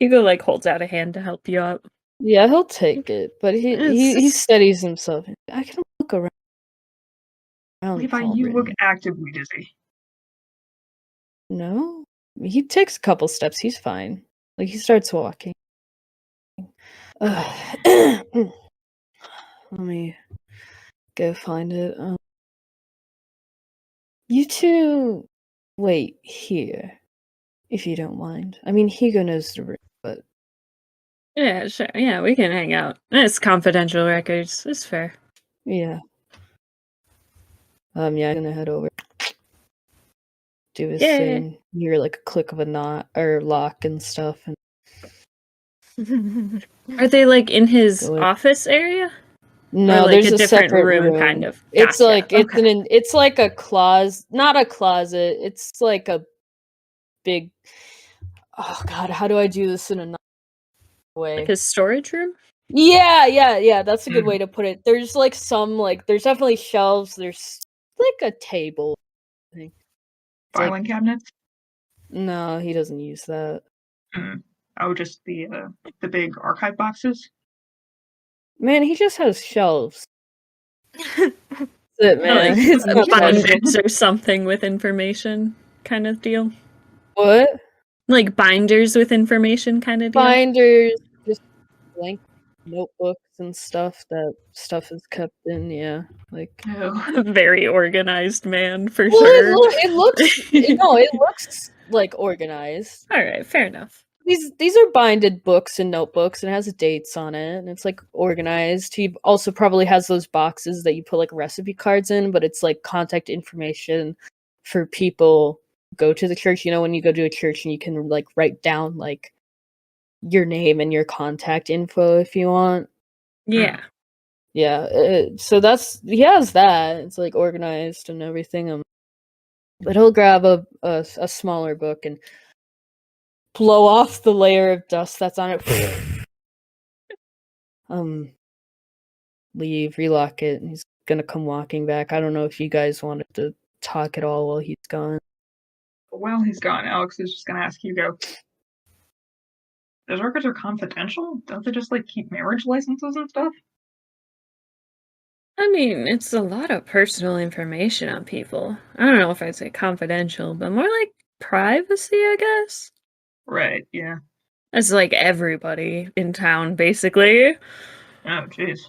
Hugo like holds out a hand to help you up. Yeah, he'll take it, but he It's- steadies himself. I can look around. Levi, Paul you look Britton. actively dizzy. No, he takes a couple steps. He's fine. Like he starts walking. Let me go find it. You two wait here, if you don't mind. I mean, Hugo knows the room, but Yeah, sure. Yeah, we can hang out. It's confidential records. It's fair. yeah. Yeah, I'm gonna head over. Do his Yeah. thing. Hear like a click of a knot or lock and stuff, and Are they like in his Go in. office area? no, Or, like, there's a a different separate room, kind of. It's Gotcha, like it's okay. it's like a closet, not a closet. It's like a big. Oh God, how do I do this in a nice way? Like his storage room? Yeah. That's a good way to put it. There's like some there's definitely shelves. There's like a table. I think. It's like- Filing cabinets? no, he doesn't use that. Oh, just the big archive boxes? Man, he just has shelves. That's it, Or, man. like It's not binders special. or something with information kind of deal? What? Like binders with information kind of deal? Binders, just blank notebooks and stuff that stuff is kept in. Yeah, like. Oh. Very organized man, for Well, sure. it looks. No, it looks like organized. Alright, fair enough. these are binded books and notebooks, and it has dates on it, and it's like organized. He also probably has those boxes that you put like recipe cards in, but it's like contact information for people who go to the church. You know, when you go to a church and you can like write down like your name and your contact info if you want. Yeah. Yeah, so that's he has that. It's like organized and everything. But he'll grab a smaller book and blow off the layer of dust that's on it. Leave, relock it, and he's gonna come walking back. I don't know if you guys wanted to talk at all while he's gone. While he's gone, Alex is just gonna ask Hugo. Those records are confidential? Don't they just like keep marriage licenses and stuff? I mean, it's a lot of personal information on people. I don't know if I'd say confidential, but more like privacy, I guess. Right, yeah. It's like everybody in town, basically. Oh, jeez.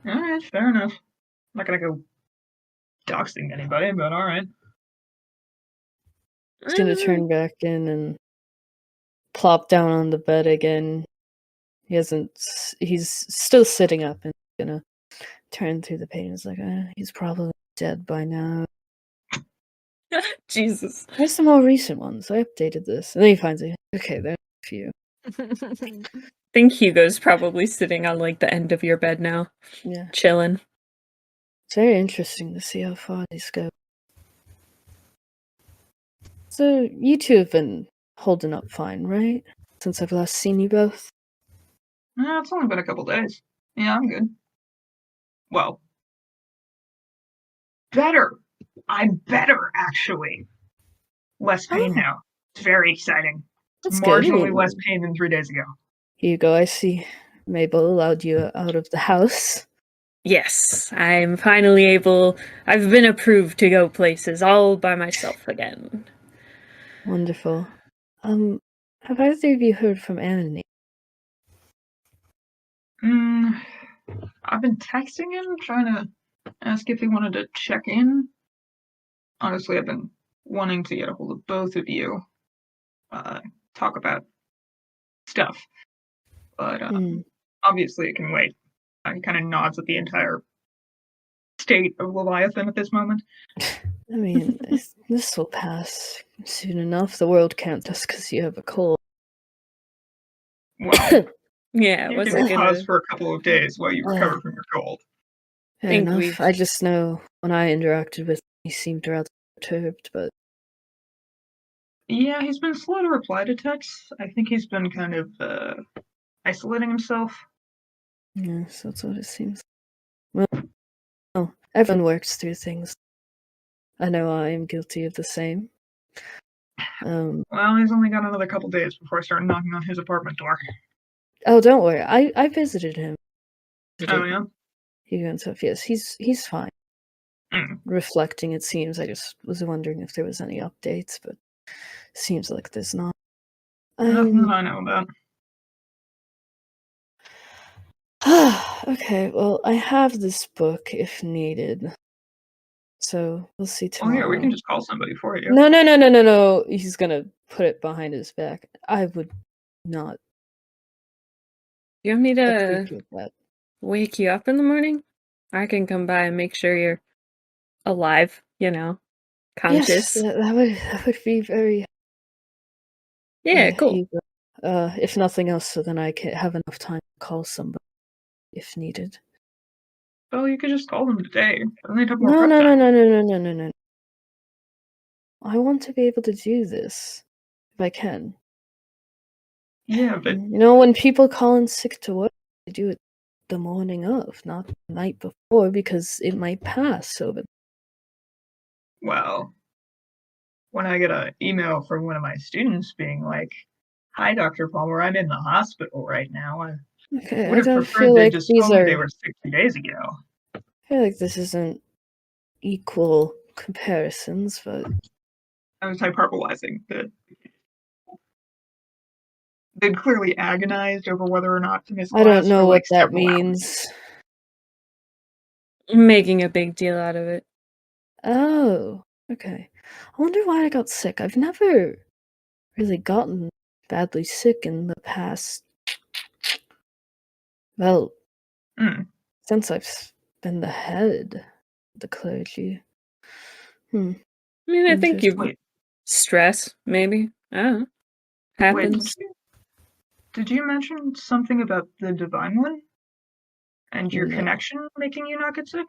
Alright, fair enough. I'm not gonna go doxing anybody, but alright. He's gonna Uh, turn back in and plop down on the bed again. He's still sitting up and gonna turn through the pages like, he's probably dead by now. Jesus. Where's the more recent ones? I updated this. And then he finds it. Okay, there's a few. I think Hugo's probably sitting on like the end of your bed now, Yeah. chilling. It's very interesting to see how far these go. So, you two have been holding up fine, right? Since I've last seen you both? It's only been a couple days. Yeah, I'm good. Well, better. I'm better, actually. Less pain Oh. now. It's very exciting. That's good. Marginally less pain than 3 days ago. Hugo, I see Mabel allowed you out of the house. Yes, I'm finally able. I've been approved to go places all by myself again. Wonderful. Have either of you heard from Annie? I've been texting him, trying to ask if he wanted to check in. Honestly, I've been wanting to get a hold of both of you, talk about stuff. But obviously, it can wait. He kind of nods at the entire state of Leviathan at this moment. I mean, this will pass soon enough. The world can't just because you have a cold. Well, Yeah, you what's can it gonna? pause for a couple of days while you recover from your cold. Fair Think enough. we've- I just know when I interacted with him, he seemed rather perturbed, but Yeah, he's been slow to reply to texts. I think he's been kind of isolating himself. yes, that's what it seems. Well, everyone works through things. I know I am guilty of the same. Well, he's only got another couple days before I start knocking on his apartment door. Oh, don't worry. I visited him. Oh yeah. Hugo and stuff. Yes, he's fine. Reflecting, it seems. I just was wondering if there was any updates, but seems like there's not. Nothing that I know about. Okay, well, I have this book if needed. So we'll see Oh tomorrow. yeah, we can just call somebody for you. No. He's gonna put it behind his back. I would not You want me to appreciate that. wake you up in the morning? I can come by and make sure you're alive, conscious. Yes, that would be very. Yeah, cool. Hugo. If nothing else, so then I can have enough time to call somebody if needed. Well, you could just call them today. Then they'd have more No. prep time. I want to be able to do this if I can. Yeah, but When people call in sick to work, they do it the morning of, not the night before, because it might pass over. well, when I get an email from one of my students being like, "Hi, Dr. Palmer, I'm in the hospital right now. I Okay, would I have don't preferred feel they like just these told me are. they were sick 2 days ago." I feel like this isn't equal comparisons, but I was hyperbolizing. They'd clearly agonized over whether or not to miss class I don't know for what like that several hours. means. Making a big deal out of it. Oh, okay. I wonder why I got sick. I've never really gotten badly sick in the past. Well, Hmm. since I've been the head of the clergy. I mean, I think Interesting. you stress, maybe. I don't know. Wait, Happens. did you mention something about the Divine One? And your No. connection making you not get sick?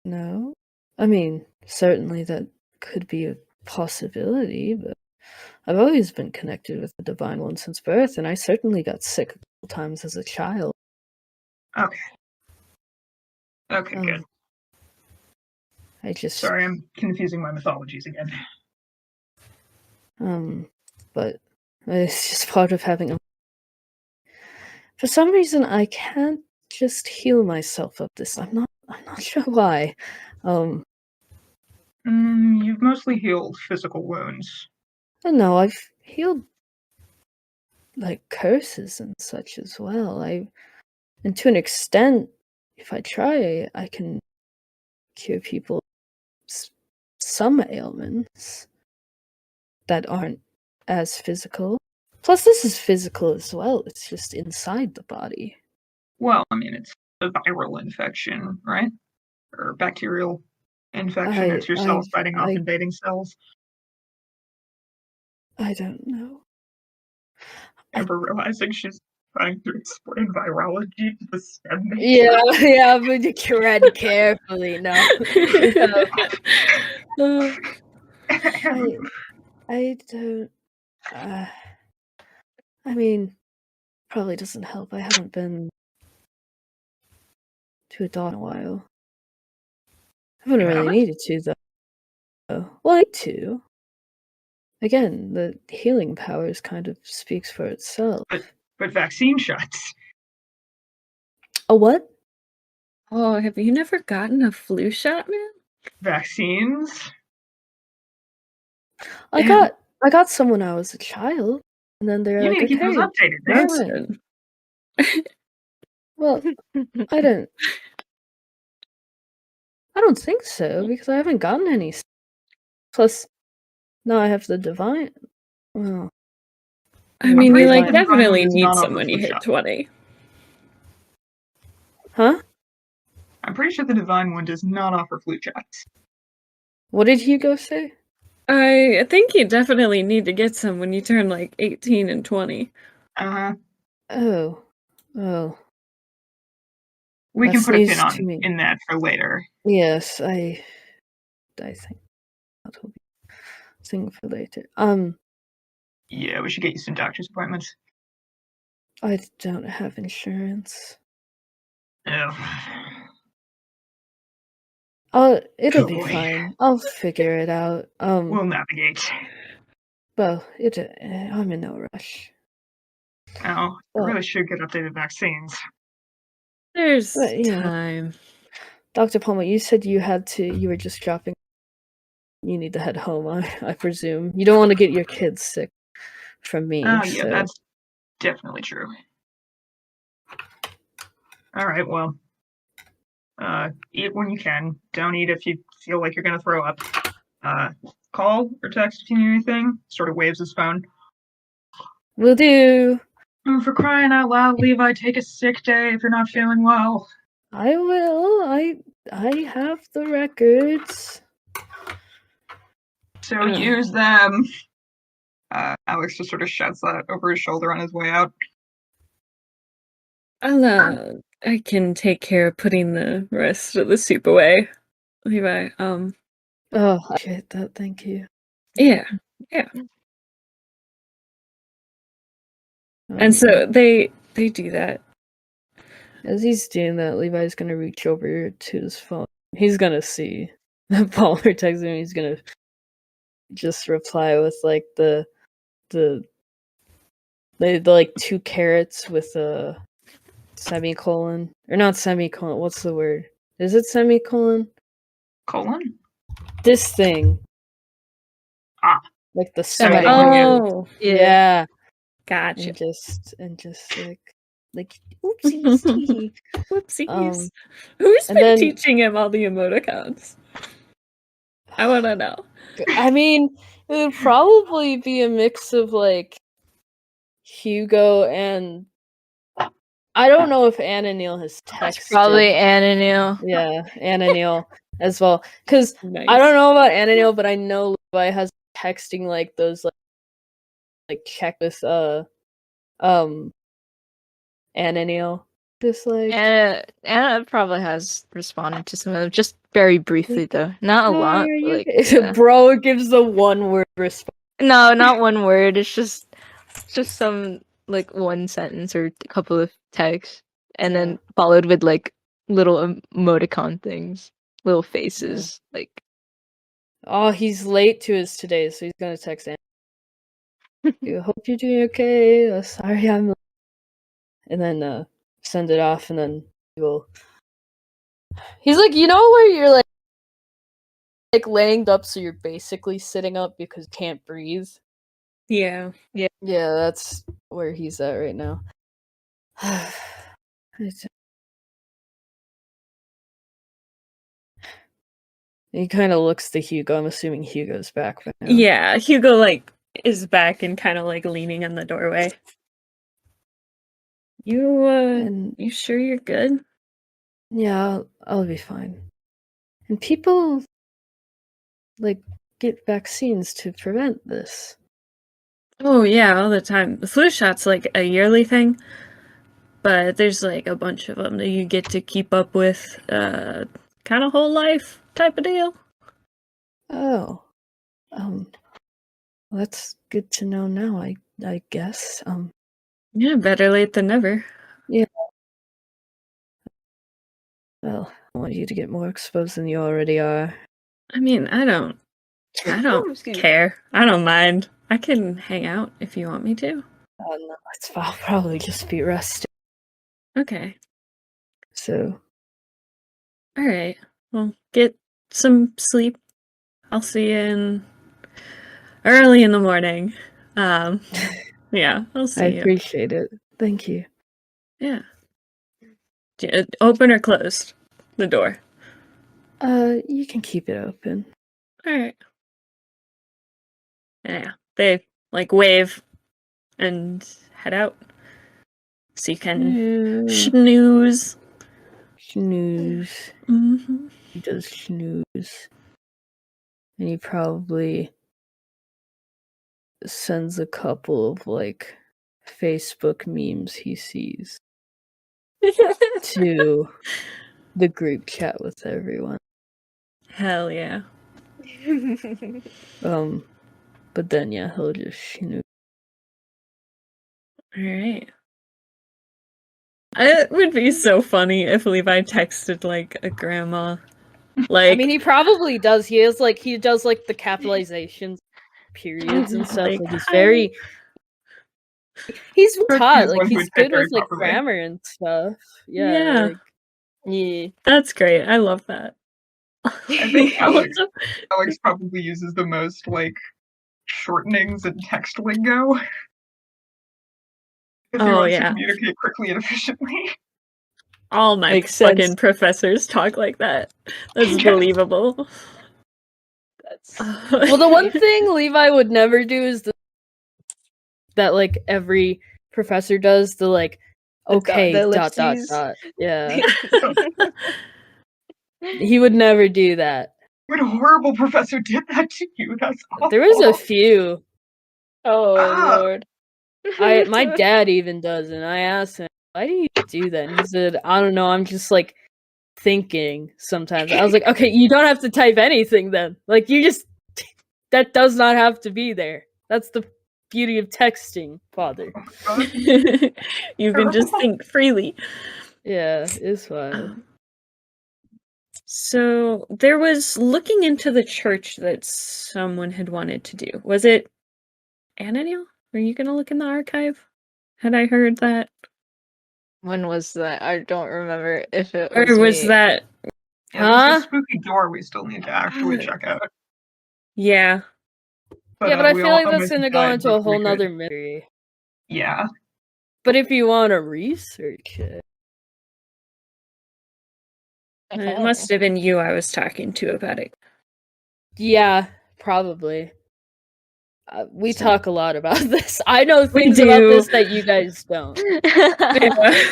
No? I mean, certainly that could be a possibility, but I've always been connected with the Divine One since birth, and I certainly got sick a couple times as a child. Okay. Okay, good. I just Sorry, I'm confusing my mythologies again. but it's just part of having a. For some reason, I can't just heal myself of this. I'm not sure why. You've mostly healed physical wounds. I don't know. I've healed like curses and such as well. And to an extent, if I try, I can cure people some ailments that aren't as physical. Plus, this is physical as well. It's just inside the body. Well, I mean, it's a viral infection, right? Or bacterial infection. It's your cells fighting off invading cells. I don't know. Ever realizing she's trying to explain virology to the STEM major? Yeah, but you tread carefully. No, I don't. I mean, probably doesn't help. I haven't been to a doctor in a while. I haven't You really haven't? needed to though. Well, I need to. Again, the healing powers kind of speaks for itself. But vaccine shots. A what? Oh, have you never gotten a flu shot, man? Vaccines? I got some when I was a child, and then they're You like, need to keep those okay, updated, go man. That's ahead. good. Well, I don't think so because I haven't gotten any. Plus, now I have the divine. Well, I mean, pretty you sure like the Divine One definitely does need not some offer when you flu hit shots. 20. huh? I'm pretty sure the Divine One does not offer flu shots. What did Hugo say? I think you definitely need to get some when you turn like 18 and 20. Uh-huh. Oh. We can That's put a pin news to me. in that for later. Yes, I think that will be a thing for later. Yeah, we should get you some doctor's appointments. I don't have insurance. It'll be Boy. fine. I'll figure it out. We'll navigate. Well, I'm in no rush. Oh, I really should get updated vaccines. There's But, time. Dr. Palmer, you said you were just dropping. You need to head home, I presume. You don't want to get your kids sick from me. Oh, yeah, that's definitely true. All right, well, eat when you can. Don't eat if you feel like you're going to throw up. Call or text if you need anything. Sort of waves his phone. Will do. For crying out loud, Levi, take a sick day if you're not feeling well. I will. I have the records. So use them. Alex just sort of shouts that over his shoulder on his way out. I can take care of putting the rest of the soup away. Levi, Oh, I appreciate that. Thank you. yeah. And so they do that. As he's doing that, Levi's gonna reach over to his phone. He's gonna see that Palmer texts him. He's gonna just reply with like the like 2 carrots with a semicolon, or not semicolon. What's the word? Is it semicolon? Colon? This thing. Ah. Like the Semicolon, Oh, yeah. gotcha. And just like oopsies. Whoopsies. Um, Who's and been then- teaching him all the emoticons? I want to know. I mean, it would probably be a mix of like Hugo and I don't know if Anna Neil has texted. It's probably Anna Neil. Yeah, Anna Neil as well. Because Nice. I don't know about Anna Neil, but I know Levi has texting like those like check with Anna Neil. Just like Anna probably has responded to some of them, just very briefly though. Not a "Hi, lot. are But, you like, okay?" yeah. Bro gives the one word response. No, not one word. It's just some like one sentence or a couple of texts, and then followed with like little emoticon things, little faces. Like, Oh, he's late to his today, so he's gonna text Anna. I hope you're doing okay. Sorry, I'm late. And then send it off, and then he'll. He's like, you know, where you're like laying up, so you're basically sitting up because you can't breathe. Yeah. Yeah, that's where he's at right now. He kind of looks to Hugo. I'm assuming Hugo's back right now. Yeah, Hugo like is back and kind of like leaning in the doorway. And You sure you're good? yeah, I'll be fine. And people like get vaccines to prevent this. Oh yeah, all the time. The flu shot's like a yearly thing, but there's like a bunch of them that you get to keep up with, kind of whole life type of deal. Oh, that's good to know now. I guess. Yeah, better late than never. Well, I want you to get more exposed than you already are. I mean, I don't Excuse me. care. I don't mind. I can hang out if you want me to. Oh no, I'll probably just be resting. Okay. So, All right. Well, get some sleep. I'll see you early in the morning. Yeah, I'll I see you. appreciate it. Thank you. Yeah. Open or closed? The door. You can keep it open. All right. Yeah. They like wave and head out. So you can snooze. Snooze. Mm-hmm. He does snooze. And he probably sends a couple of like Facebook memes he sees to the group chat with everyone. Hell yeah. But then yeah, he'll just snooze. All right. It would be so funny if Levi texted like a grandma. Like, I mean, he probably does. He does like the capitalizations, periods, and stuff. Like, Like he's hi. very. He's Sure, taught. he's Like one who he's would type good very with like properly. grammar and stuff. Yeah. Like, yeah. That's great. I love that. I think Alex probably uses the most like shortenings and text lingo. Because he Oh, wants to yeah. communicate quickly and efficiently. All my Makes fucking sense. professors talk like that. That's Yes. believable. That's Well, the one thing Levi would never do is that like every professor does. The like, The okay, the dot. ellipses. Yeah, he would never do that. What horrible professor did that to you? That's awful. There was a few. Oh Ah. Lord. My dad even does, and I asked him, "Why do you do that?" And he said, "I don't know. I'm just like thinking sometimes." I was like, "Okay, you don't have to type anything then. Like you just that does not have to be there. That's the beauty of texting, father." You can just think freely. Yeah, it's fine. So there was looking into the church that someone had wanted to do. Was it Ananiel? Were you gonna look in the archive? Had I heard that? When was that? I don't remember if it Or was was me. that Yeah, there's Huh? a spooky door we still need to actually check out. yeah. Yeah, but I we feel all like that's almost gonna go died into a before we whole could- nother mystery. Yeah. But if you want to research it, It must have been you I was talking to about it. Yeah, probably. We So- talk a lot about this. I know We things about do. this that you guys don't. Yeah,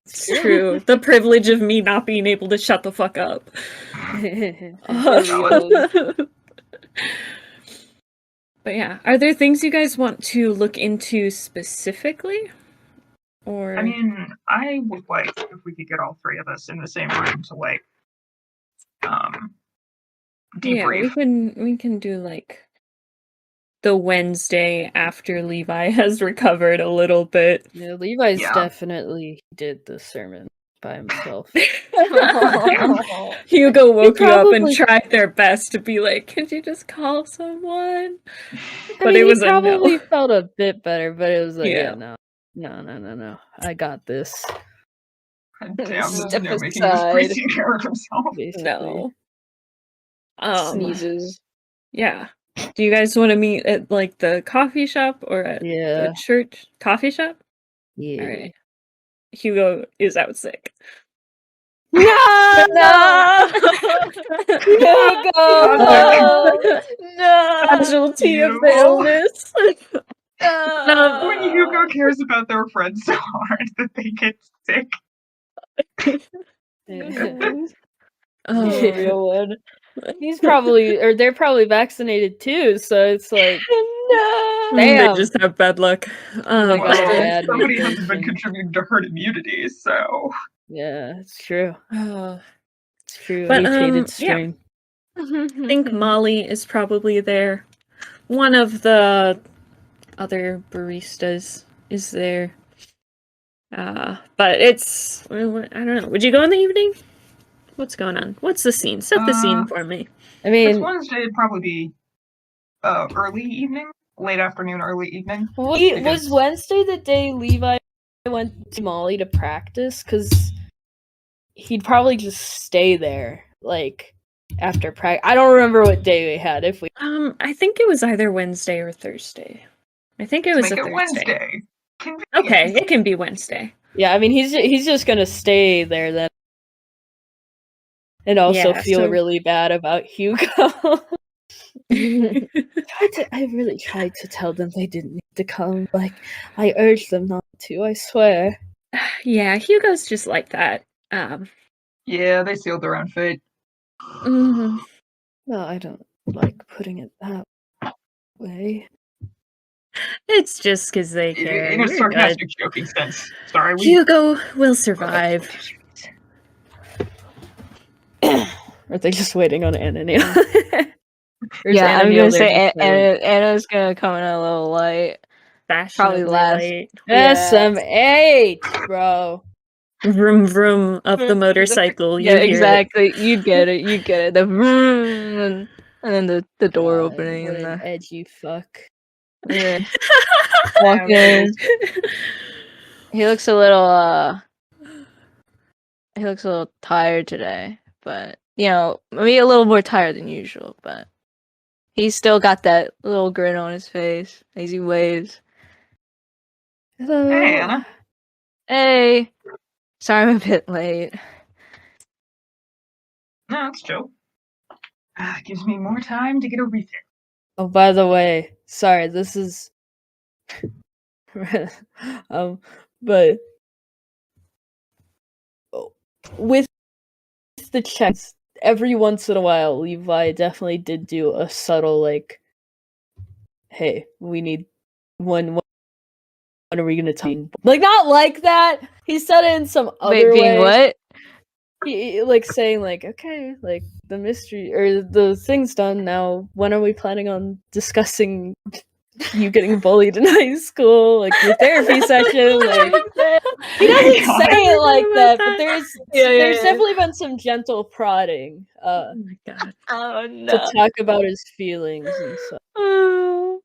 it's true. The privilege of me not being able to shut the fuck up. But yeah, are there things you guys want to look into specifically? Or I mean, I would like if we could get all three of us in the same room to like yeah, debrief. we can do like the Wednesday after Levi has recovered a little bit. Yeah, Levi's Yeah. definitely did the sermon by himself. Hugo woke you up and probably- tried their best to be like, could you just call someone? I But mean, it was he a no. probably felt a bit better, but it was like, Yeah. no. I got this. Damn, Step they're making this aside. crazy care of himself. Basically. No. Sneezes. Yeah. Do you guys want to meet at like the coffee shop or at Yeah. the church coffee shop? Yeah. All right. Hugo is out sick. No! Hugo! No. Casualty of the Hugo. illness. When Hugo cares about their friends so hard that they get sick. Oh, Real one. He's probably, or they're probably vaccinated too, so it's like, No. they damn. just have bad luck. They got Well, bad somebody hasn't been mutation. contributing to herd immunity, so Yeah, it's true. Oh, It's true. But, Mutated yeah. strain. I think Molly is probably there. One of the other baristas is there. But it's, I don't know. Would you go in the evening? What's going on? What's the scene? Set the scene for me. I this mean, Wednesday would probably be early evening, late afternoon, early evening. was because- Wednesday the day Levi went to Molly to practice? Because he'd probably just stay there, like, after practice. I don't remember what day we had. If we I think it was either Wednesday or Thursday. I think it was Make a it Thursday. Wednesday. Convenient. Okay, it can be Wednesday. Yeah, I mean, he's just gonna stay there then, and also Yeah, feel so- really bad about Hugo. I really tried to tell them they didn't need to come. Like, I urged them not to. I swear. Yeah, Hugo's just like that. Yeah, they sealed their own fate. mhm. No, I don't like putting it that way. It's just because they care. In a You're sarcastic, joking sense. Sorry, good. we Hugo will survive. Are they just waiting on Anna Neil? Yeah, I'm gonna say Anna's gonna come in a little light. Fashionably last. late. SM8, bro. Vroom vroom of the motorcycle. You Yeah, hear it. exactly. You get it. You get it. The vroom, and then the door God, opening what and an the edgy fuck. yeah. Walk in. He looks a little tired today, but you know, maybe a little more tired than usual, but he's still got that little grin on his face as he waves. Hello. Hey, Anna. Hey, sorry I'm a bit late. No, it's Joe. Gives me more time to get a refill. Oh, by the way, sorry, this is but with the checks, every once in a while, Levi definitely did do a subtle like, "Hey, we need when are we gonna tell you?" Like, not like that. He said it in some other Wait, being way. what? He, like, saying like, "Okay, like the mystery or the thing's done now. When are we planning on discussing you getting bullied in high school, like your therapy session?" Like, he doesn't God. say it like that, but Yeah, there's yeah. definitely been some gentle prodding Oh my god. Oh to talk about his feelings and stuff. no.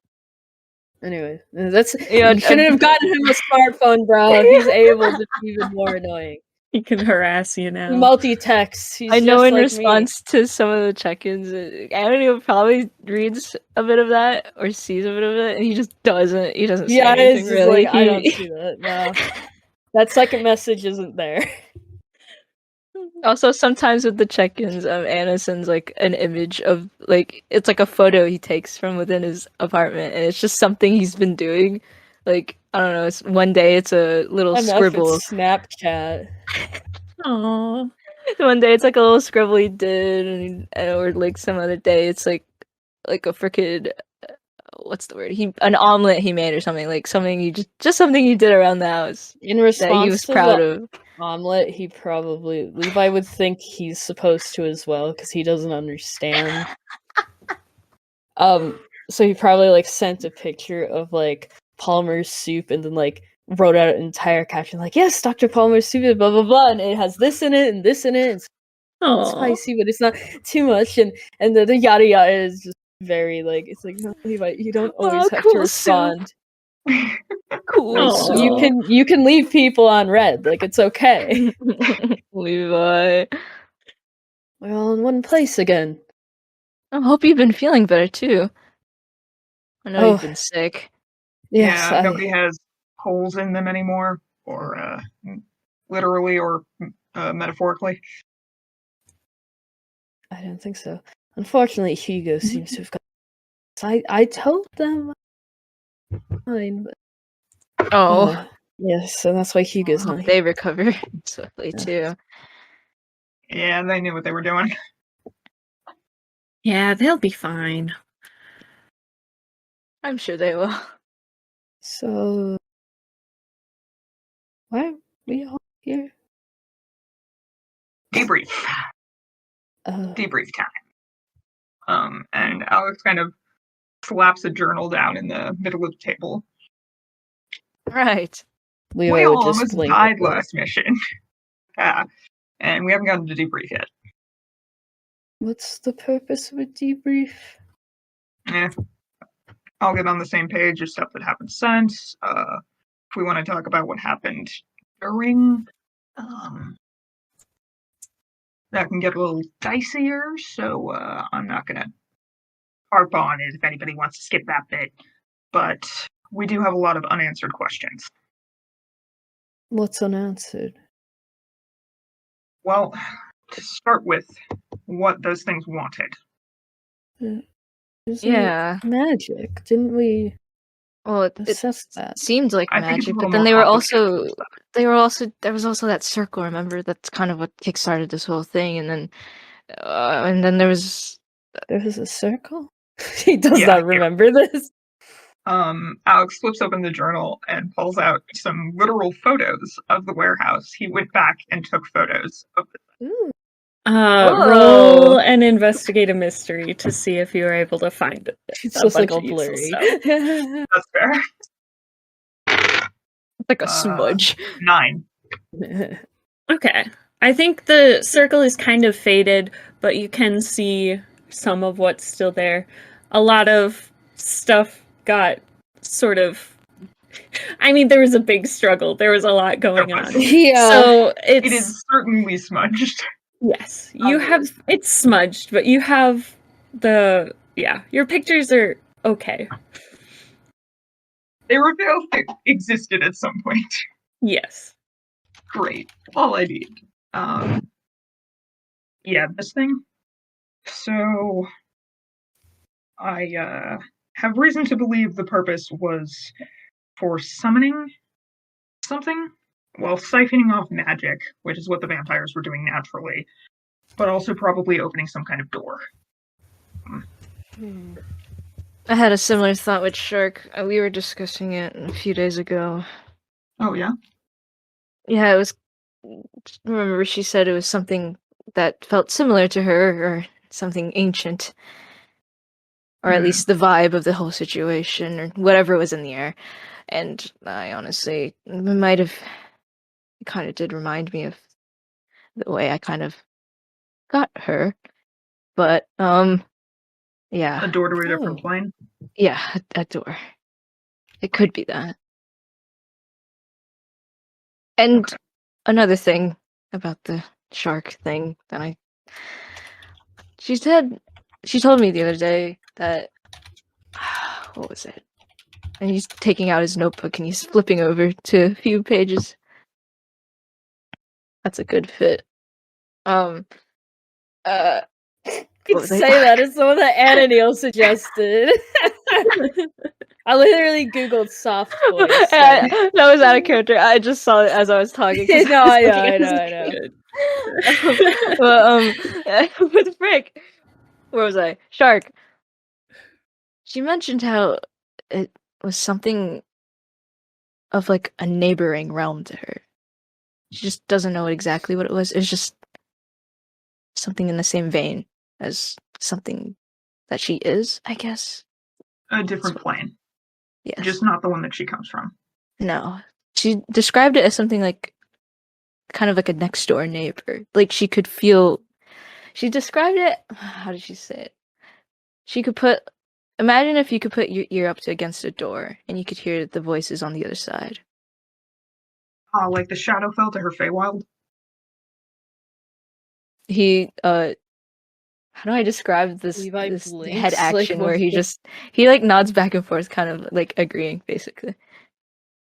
Anyway, that's Yeah, you shouldn't have gotten him a smartphone, bro. He's able to be even more annoying. He can harass you He now. multi-texts. He's I know just in like response to some of the check-ins, Antonio probably reads a bit of that or sees a bit of it, and he just doesn't. He doesn't me. say Yeah, anything it's just really. like I don't see that. No, that second message isn't there. Also, sometimes with the check-ins, Anna sends like an image of like it's like a photo he takes from within his apartment, and it's just something he's been doing. Like I don't know, it's one day it's a little Enough, scribble. it's Snapchat. Aww. One day it's like a little scribble he did, or like some other day it's like a freaking what's the word? An omelet he made or something, like something you just something you did around the house In that he response was to proud the of. omelet, Levi would think he's supposed to as well because he doesn't understand. So he probably like sent a picture of like Palmer's soup and then like wrote out an entire caption like, "Yes, Dr. Palmer's soup, is blah blah blah, and it has this in it and this in it. It's Aww. spicy, but it's not too much." And the yada yada is just very like it's like no, Levi, you don't always Oh, have cool to soup. respond. Cool Like, Aw. you can leave people on red. Like it's okay. Levi. We're all in one place again. I hope you've been feeling better too. I know Oh. you've been sick. Yes, Yeah, nobody has holes in them anymore, or literally or metaphorically. I don't think so. Unfortunately, Hugo seems to have got. I told them fine, but Oh, yes, so that's why Hugo's not here. they recover swiftly Yeah. too. Yeah, they knew what they were doing. Yeah, they'll be fine. I'm sure they will. So why are we all here? Debrief. Uh, Debrief time. And Alex kind of slaps a journal down in the middle of the table. Right. Levi We would all just almost blink. died at it. last mission. Yeah. And we haven't gotten to debrief yet. What's the purpose of a debrief? I'll get on the same page of stuff that happened since. If we want to talk about what happened during, that can get a little dicier, so I'm not going to harp on it if anybody wants to skip that bit. But we do have a lot of unanswered questions. What's unanswered? Well, to start with, what those things wanted. Is Yeah. it magic? Didn't we Well, it assess that? seemed like I think it's a magic, little but then more complicated than that. there was also that circle. Remember, that's kind of what kickstarted this whole thing, and then there was There was a circle? He does Yeah, not remember this. Alex flips open the journal and pulls out some literal photos of the warehouse. He went back and took photos of it. Ooh. Roll and investigate a mystery to see if you were able to find it. It's just like all bunch of useful blurry. stuff. That's fair. like a smudge. 9. Okay. I think the circle is kind of faded, but you can see some of what's still there. A lot of stuff got sort of. I mean, there was a big struggle. There was a lot going on. Yeah. So It is certainly smudged. yes, you have it's smudged, but you have your pictures are okay. They reveal they existed at some point. Yes. Great. All I need. Yeah, this thing. So I have reason to believe the purpose was for summoning something while siphoning off magic, which is what the vampires were doing naturally, but also probably opening some kind of door. I had a similar thought with Shark. We were discussing it a few days ago. Oh, yeah? Yeah, it was. Remember, she said it was something that felt similar to her, or something ancient, or at least the vibe of the whole situation, or whatever was in the air. And I honestly, it kind of did remind me of the way I kind of got her. But, yeah. A door to a different plane? Yeah, a door. It could be that. And another thing about the shark thing that she told me the other day that, what was it? And he's taking out his notebook and he's flipping over to a few pages. That's a good fit. Um. Uh. You What was I- say that as someone that Anna Neal suggested. I literally googled soft voice. that was out of character. I just saw it as I was talking. 'cause No, was I know, looking I at know, his- What the frick? Where was I? Shark. She mentioned how it was something of like a neighboring realm to her. She just doesn't know exactly what it was. It's just something in the same vein as something that she is, I guess. A different plane, Yes. just not the one that she comes from. No. She described it as something like kind of like a next door neighbor. Like she could feel. She described it. How did she say it? She could put. Imagine if you could put your ear up to against a door and you could hear the voices on the other side. Like the shadow fell to her Feywild. He how do I describe this Levi this blinks, head like, action where what he the- just he like nods back and forth, kind of like agreeing basically.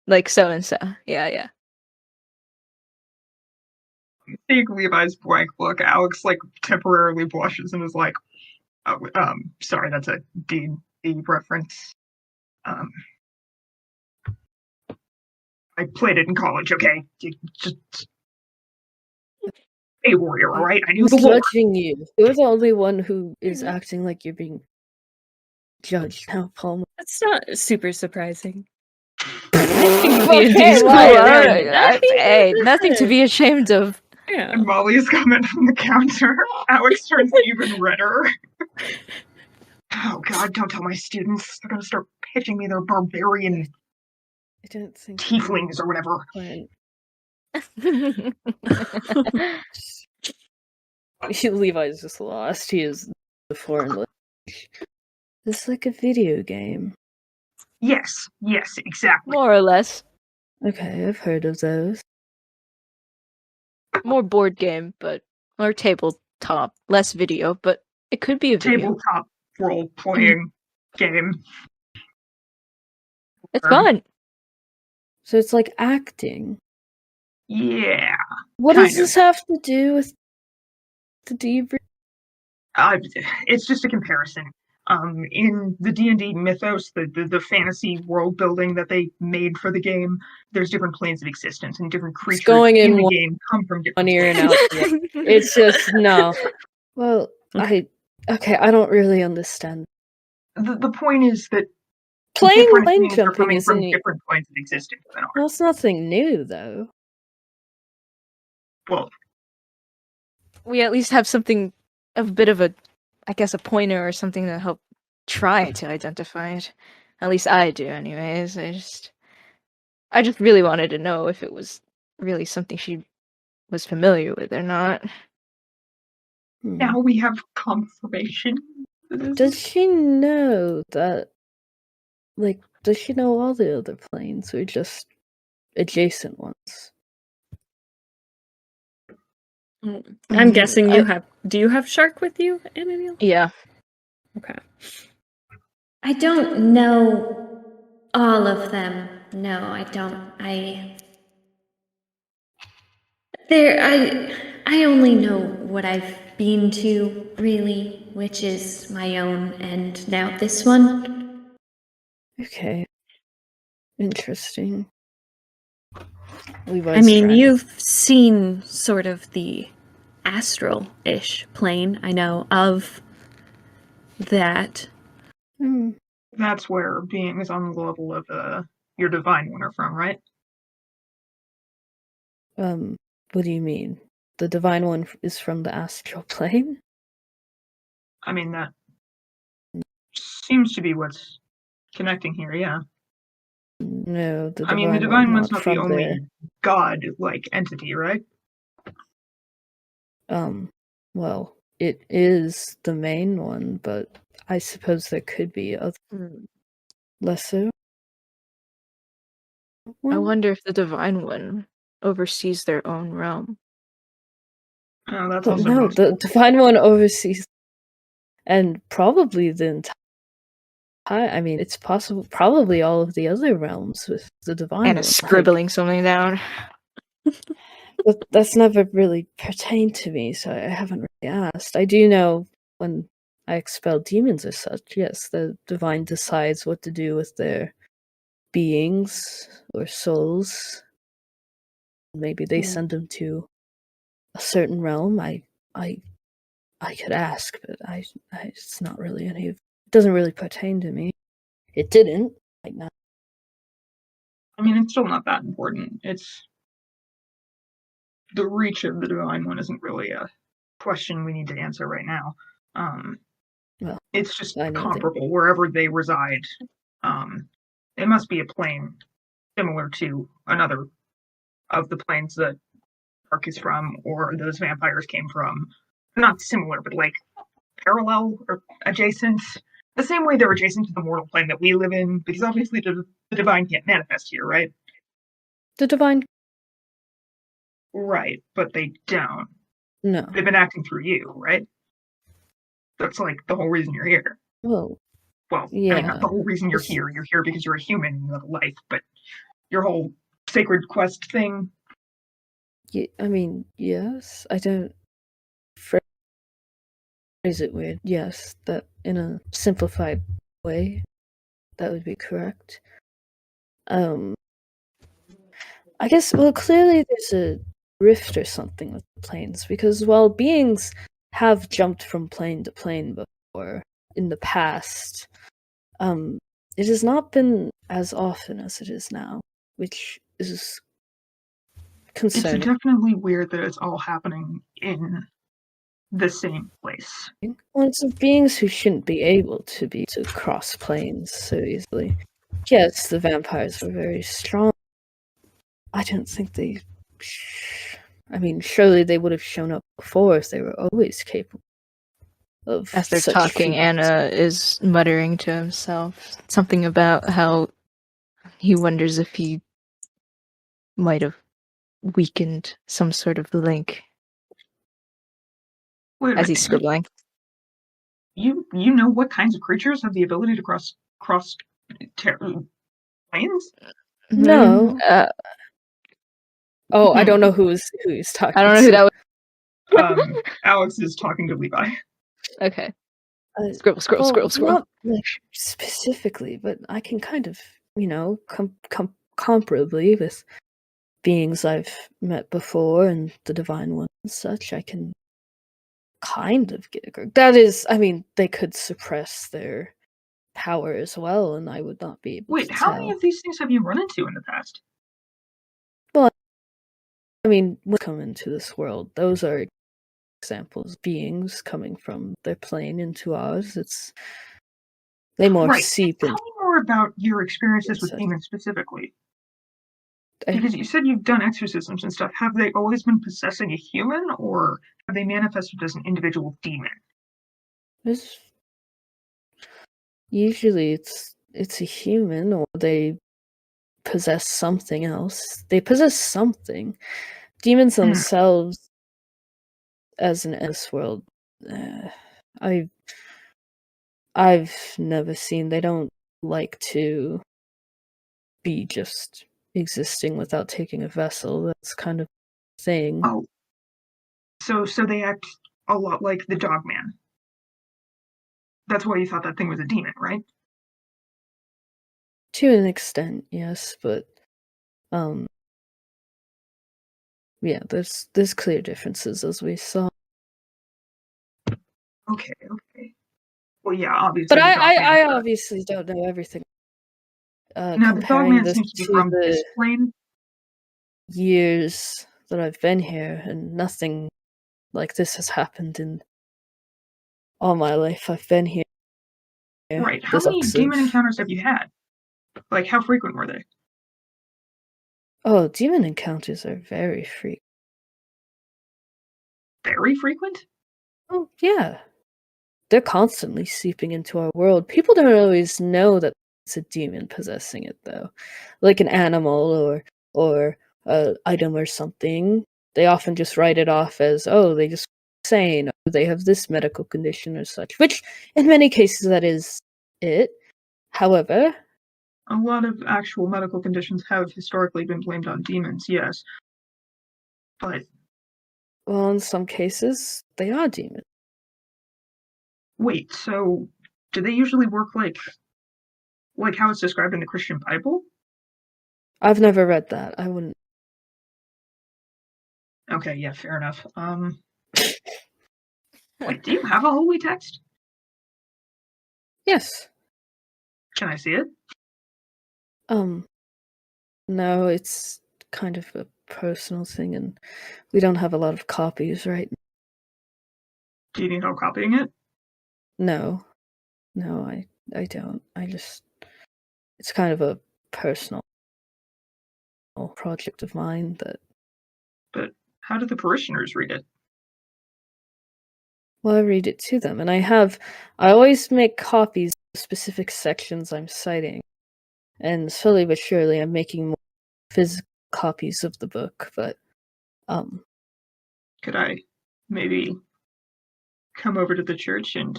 Like so and so. Yeah. Seeing Levi's blank look, Alex like temporarily blushes and is like, oh, sorry, that's a D&D reference. I played it in college, okay? Just a warrior, all right? I knew Who's the lore. judging you? You're the only one who is acting like you're being judged now, Palmer. That's not super surprising. D&D Okay, school. why Hey, nothing to be ashamed of. Yeah. And Molly's coming from the counter. Alex turns even redder. Oh god, don't tell my students. They're gonna start pitching me their barbarian I don't think tieflings or whatever. Plan. Levi's just lost. He is the foreign language. It's like a video game. Yes, exactly. More or less. Okay, I've heard of those. More board game, but or tabletop. Less video, but it could be a video. Tabletop role-playing game. It's fun. So it's like acting. Yeah. What Kind does this have to do with the debrief? It's just a comparison. In the D&D mythos, the fantasy world building that they made for the game, there's different planes of existence and different creatures going in the one- game come from different One ear and planes. out. It's just no. Well, I don't really understand. The point is that Plane different plane things are jumping coming from isn't. different planes of existence than ours. Well, it's nothing new though. Well, We at least have something, a bit of a, I guess, a pointer or something to help try to identify it. At least I do, anyways. I just really wanted to know if it was really something she was familiar with or not. now we have confirmation. Does she know that? Like, does she know all the other planes or just adjacent ones? I'm guessing you I- have. Do you have Shark with you, Annabelle? Yeah. Okay. I don't know all of them. No, I don't. I only know what I've been to, really, which is my own, and now this one. Okay. Interesting. I mean, you've seen sort of the astral-ish plane, I know, of that. That's where beings on the level of your divine one are from, right? What do you mean? The divine one is from the astral plane? I mean, that seems to be what's connecting here, yeah. No, the I mean, the divine divine one's not not the from only there. god-like entity, right? Well, it is the main one, but I suppose there could be other lesser. I wonder if the Divine One oversees their own realm. Oh, that's But also no, most- the divine one oversees, and probably the entire. I mean, it's possible, probably all of the other realms with the divine Anna's one. scribbling something down. But that's never really pertained to me, so I haven't really asked. I do know when I expel demons as such, yes, the divine decides what to do with their beings or souls. Maybe they send them to a certain realm. I could ask, but it's not really any of. It doesn't really pertain to me. It didn't. Like not. I mean, it's still not that important. It's the reach of the divine one isn't really a question we need to answer right now. Well, It's just I know they. comparable wherever they reside. It must be a plane similar to another of the planes that Ark is from, or those vampires came from. Not similar, but like parallel or adjacent. The same way they're adjacent to the mortal plane that we live in, because obviously the divine can't manifest here, right? The divine. Right, but they don't. No. They've been acting through you, right? That's like the whole reason you're here. Well, Well, I yeah. mean, not the whole reason you're here. You're here because you're a human and you have a life, but your whole sacred quest thing. I mean, yes. I don't phrase it weird. Yes, that in a simplified way, that would be correct. I guess, well, clearly there's a rift or something with the planes, because while beings have jumped from plane to plane before in the past, it has not been as often as it is now, which is concerning. It's definitely weird that it's all happening in the same place. Well, it's of beings who shouldn't be able to cross planes so easily. Yes, the vampires were very strong. I don't think they. I mean, surely they would have shown up before if they were always capable of. As they're such talking, feats. Anna is muttering to himself something about how he wonders if he might have weakened some sort of link Wait a as he's minute, scribbling. you know what kinds of creatures have the ability to cross planes? No. Oh, I Hmm. don't know who's talking. I don't know who that was. Alex is talking to Levi. Okay. Well, Scroll. not like specifically, but I can kind of, comparably with beings I've met before and the divine one and such, I can kind of get a grip. That is, I mean, they could suppress their power as well, and I would not be able Wait, to how tell. many of these things have you run into in the past? I mean, when we come into this world, those are examples, beings coming from their plane into ours. They more Right. seep Tell into me more about your experiences with such. demons specifically. Because you said you've done exorcisms and stuff. Have they always been possessing a human, or have they manifested as an individual demon? Usually it's a human, or they possess something else. They possess something. Demons themselves, as in this world, I've never seen. They don't like to be just existing without taking a vessel. That's kind of thing. Oh, so they act a lot like the dog man. That's why you thought that thing was a demon, right? To an extent, yes, but yeah, there's clear differences as we saw. Okay. Well, yeah, obviously. But the dog man I obviously don't know everything. now, the dog Comparing man this seems to be to from the this plane. years that I've been here, and nothing like this has happened in all my life I've been here. Right. How many demon encounters have you had? Like, how frequent were they? Oh, demon encounters are very frequent. Very frequent? Oh, yeah. They're constantly seeping into our world. People don't always know that it's a demon possessing it, though. Like an animal or a item or something. They often just write it off as, oh, they just insane, or they have this medical condition or such. Which, in many cases, that is it. However, A lot of actual medical conditions have historically been blamed on demons, yes. But Well, in some cases, they are demons. wait, so do they usually work like how it's described in the Christian Bible? I've never read that. I wouldn't. Okay, yeah, fair enough. Wait, do you have a holy text? Yes. Can I see it? No, it's kind of a personal thing, and we don't have a lot of copies right now. Do you need help copying it? No. No, I don't. It's kind of a personal project of mine that, But how do the parishioners read it? well, I read it to them, and I always make copies of specific sections I'm citing, and slowly but surely I'm making more physical copies of the book, but, Could I maybe come over to the church and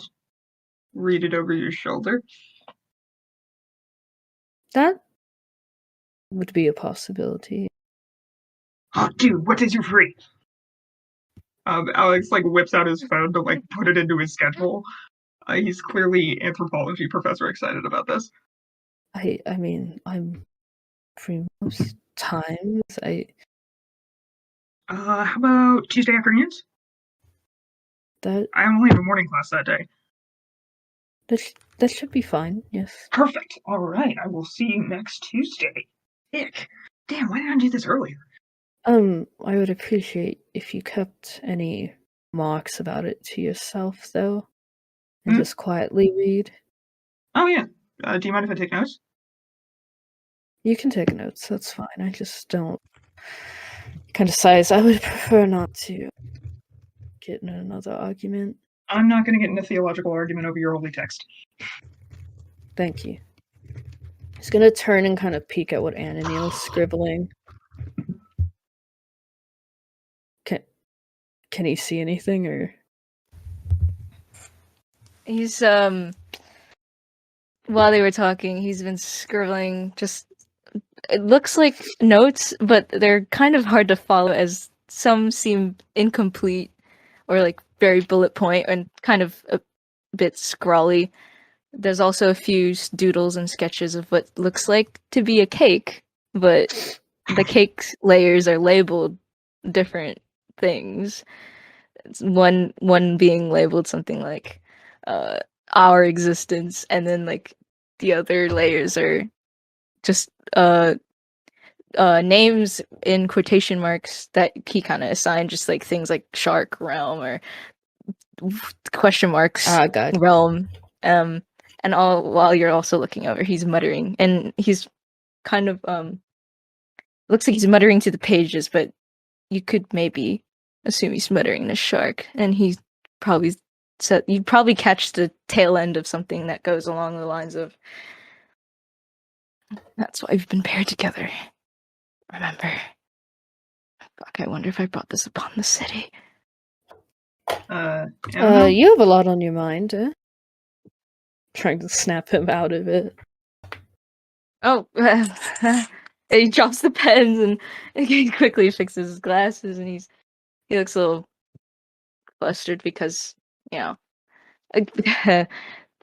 read it over your shoulder? that would be a possibility. Oh, dude, what did you free? Alex whips out his phone to put it into his schedule. He's clearly anthropology professor excited about this. I mean, I'm free most times. How about Tuesday afternoons? That I only have a morning class that day. that should be fine. Yes. Perfect. All right, I will see you next Tuesday. Ick. Damn, why didn't I do this earlier? I would appreciate if you kept any marks about it to yourself, though, and just quietly read. Oh yeah. Do you mind if I take notes? You can take notes. That's fine. I just don't. Kind of sighs. I would prefer not to get in another argument. I'm not going to get in a theological argument over your holy text. Thank you. He's gonna turn and kind of peek at what Ananiel's scribbling. Can he see anything, or? He's while they were talking, he's been scribbling just, it looks like notes, but they're kind of hard to follow as some seem incomplete or very bullet point and kind of a bit scrawly. There's also a few doodles and sketches of what looks like to be a cake, but the cake layers are labeled different things. It's one being labeled something like our existence, and then the other layers are just names in quotation marks that he kind of assigned, just things like shark realm or question marks God. realm. And all while you're also looking over, he's muttering, and he's kind of looks like he's muttering to the pages, but you could maybe assume he's muttering to shark, and he probably said you'd probably catch the tail end of something that goes along the lines of, "That's why we've been paired together. Remember? Fuck, I wonder if I brought this upon the city." You have a lot on your mind, eh? Trying to snap him out of it. Oh, he drops the pens and he quickly fixes his glasses, and he looks a little flustered because, you know,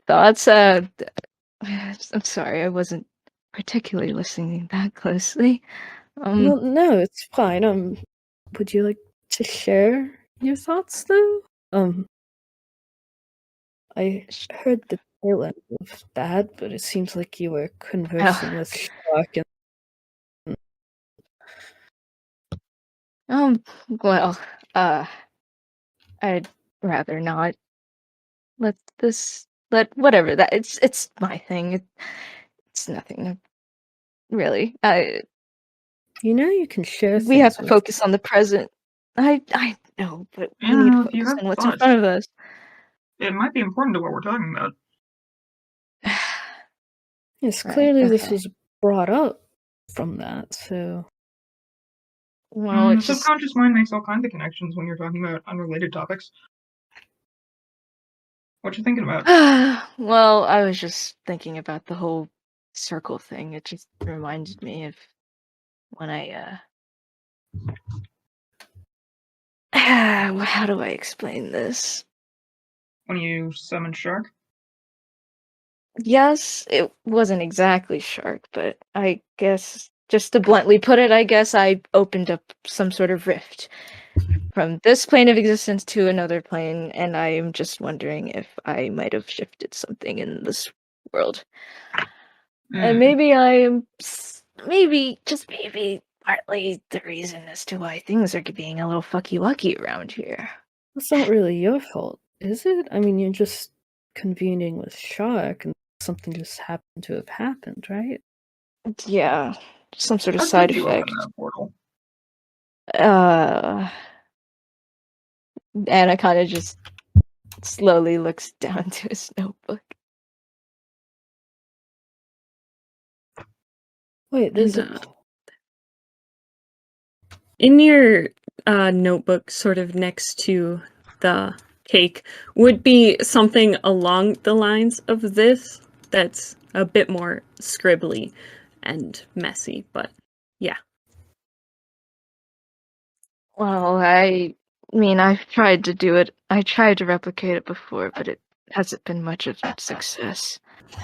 thoughts. I'm sorry, I wasn't particularly listening that closely. Well, no, it's fine. Would you like to share your thoughts, though? I heard the tail end of that, but it seems like you were conversing with Shark and Well, I'd rather not. Let whatever that it's my thing. It's nothing really. you can share We have things to with focus on the present. I know, but we Yeah, need to if you focus have on what's in thoughts, front of us. it might be important to what we're talking about. Yes, Right, clearly this okay. was brought up from that, so Well, The it's just subconscious mind makes all kinds of connections when you're talking about unrelated topics. What you thinking about? well, I was just thinking about the whole circle thing. It just reminded me of when I How do I explain this? When you summon Shark? Yes, it wasn't exactly shark, but I guess, just to bluntly put it, I guess I opened up some sort of rift from this plane of existence to another plane, and I am just wondering if I might have shifted something in this world. And maybe I am, just maybe, partly the reason as to why things are being a little fucky-wucky around here. That's not really your fault, is it? I mean, you're just convening with Shark, and something just happened to have happened, right? Yeah, some sort of How side did you open effect. that portal? Anna kind of just slowly looks down to his notebook. Wait, there's And, in your notebook, sort of next to the cake, would be something along the lines of this that's a bit more scribbly and messy, but yeah. Well, I mean, I've tried to do it. I tried to replicate it before, but it hasn't been much of a success.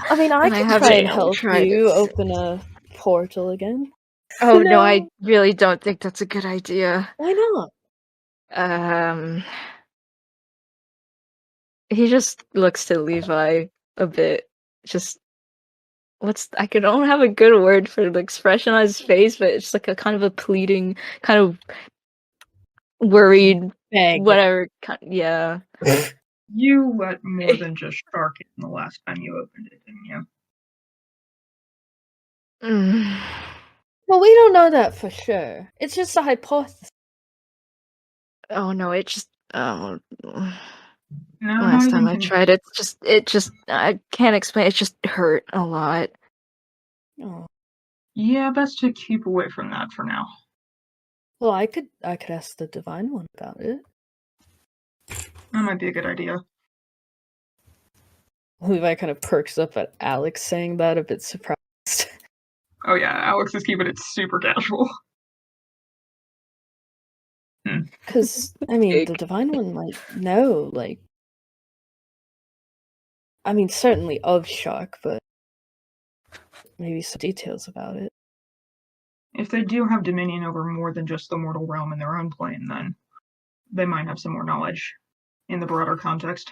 I mean, I And I could haven't try and help tried you it. open a portal again. Oh no, No. I really don't think that's a good idea. Why not? He just looks to Levi a bit. Just I don't have a good word for the expression on his face, but it's like a kind of a pleading, kind of worried, Beg. whatever. Yeah. You let more than just Shark in the last time you opened it, didn't you? Well, we don't know that for sure. It's just a hypothesis. Oh no, it just No, last time I you can- tried it just I can't explain, it just hurt a lot. Oh. Yeah, best to keep away from that for now. Well, I could ask the Divine One about it. That might be a good idea. Levi kind of perks up at Alex saying that, a bit surprised. Oh yeah, Alex is keeping it super casual. Because, I mean, the Divine One might know, like... I mean, certainly of Shark, but maybe some details about it. If they do have dominion over more than just the mortal realm in their own plane, then they might have some more knowledge in the broader context.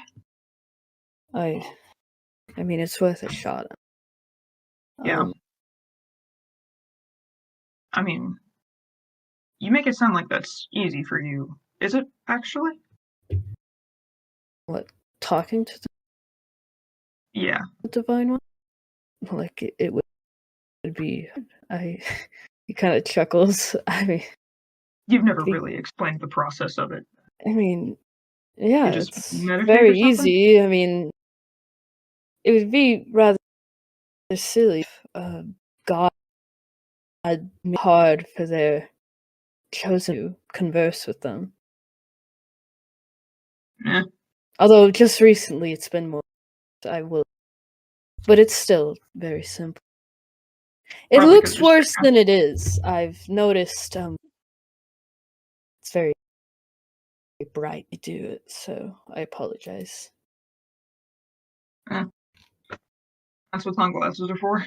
I mean, it's worth a shot. Yeah. I mean, you make it sound like that's easy for you. Is it, actually? What, talking to Yeah. the Divine One? Like, it would be... He kind of chuckles. I mean... You've never really explained the process of it. I mean, yeah, You just it's meditate very or something? easy. I mean, it would be rather silly if God made it hard for their chosen to converse with them. Eh. Although just recently it's been more. I will, but it's still very simple. It Probably looks 'cause you're worse than it is. I've noticed. It's very bright to do it, so I apologize. That's what sunglasses are for.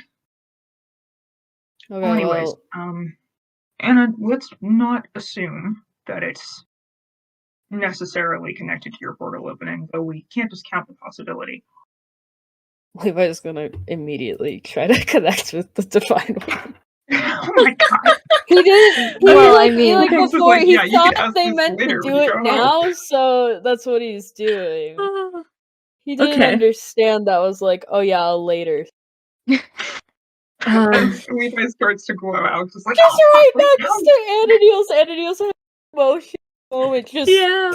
Okay, Well, anyways, Anna, let's not assume that it's necessarily connected to your portal opening, though we can't discount the possibility. Levi's gonna immediately try to connect with the Divine One. Oh my god. He didn't. Well, I mean- like Comes with, before, like, he yeah, you can thought ask they this meant to later do when you it go home. now, so that's what he's doing. He didn't Okay. understand that was like, oh yeah, later. As Levi starts to glow out, just like, Just oh, right fuck, wait, next to Ananiel's emotion moment. Just Yeah.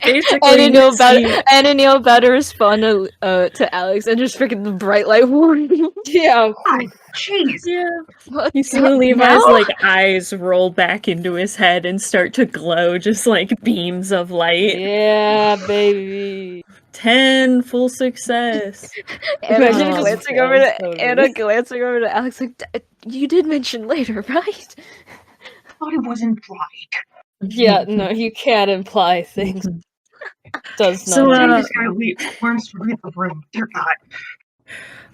Basically, Ananiel about to respond to Alex and just freaking the bright light warning. yeah. God, jeez. yeah. What's You see up Levi's now? like eyes roll back into his head and start to glow, just like beams of light. Yeah, baby. 10 full success. Anna Imagine just just glancing over falls to over. Anna glancing over to Alex like, you did mention later, right? I thought it wasn't right. Yeah, no, you can't imply things. Does So, not. Maybe uh, this guy learns to read the room. Dear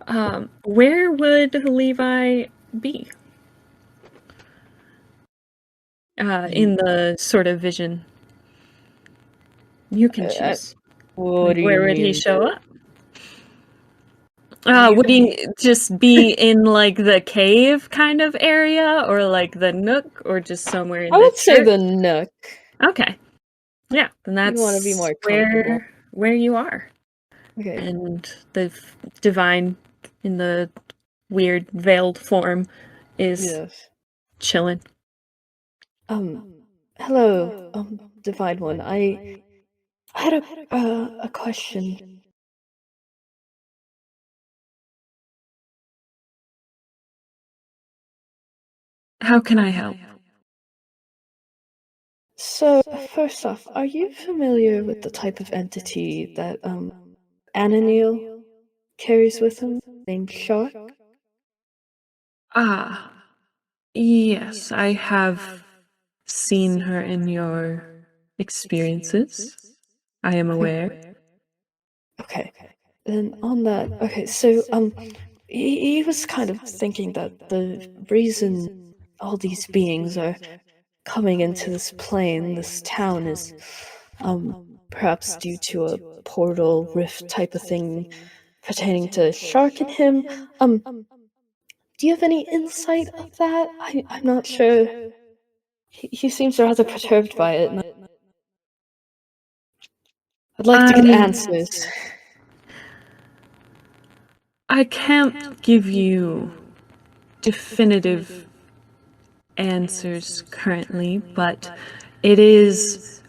God. where would Levi be? In the sort of vision. You can choose. What Like, do where you would he mean? show up? Would he just be in like the cave kind of area, or like the nook, or just somewhere in I the would say church? the nook. Okay, yeah, then that's wanna be more comfortable. where you are, Okay. and the divine in the weird veiled form is Yes. chilling. Hello, Divine One. I had a question. How can I help? So, first off, are you familiar with the type of entity that Ananiel carries with him, named Shark? Ah, yes, I have seen her in your experiences. I am aware. Okay. Then on that, okay, so he was kind of thinking that the reason all these beings are coming into this plane, this town, is perhaps due to a portal rift type of thing pertaining to Shark and him. Do you have any insight of that? I'm not sure. He seems rather perturbed by it, and I'd like to get answers. I can't give you definitive answers currently, but it is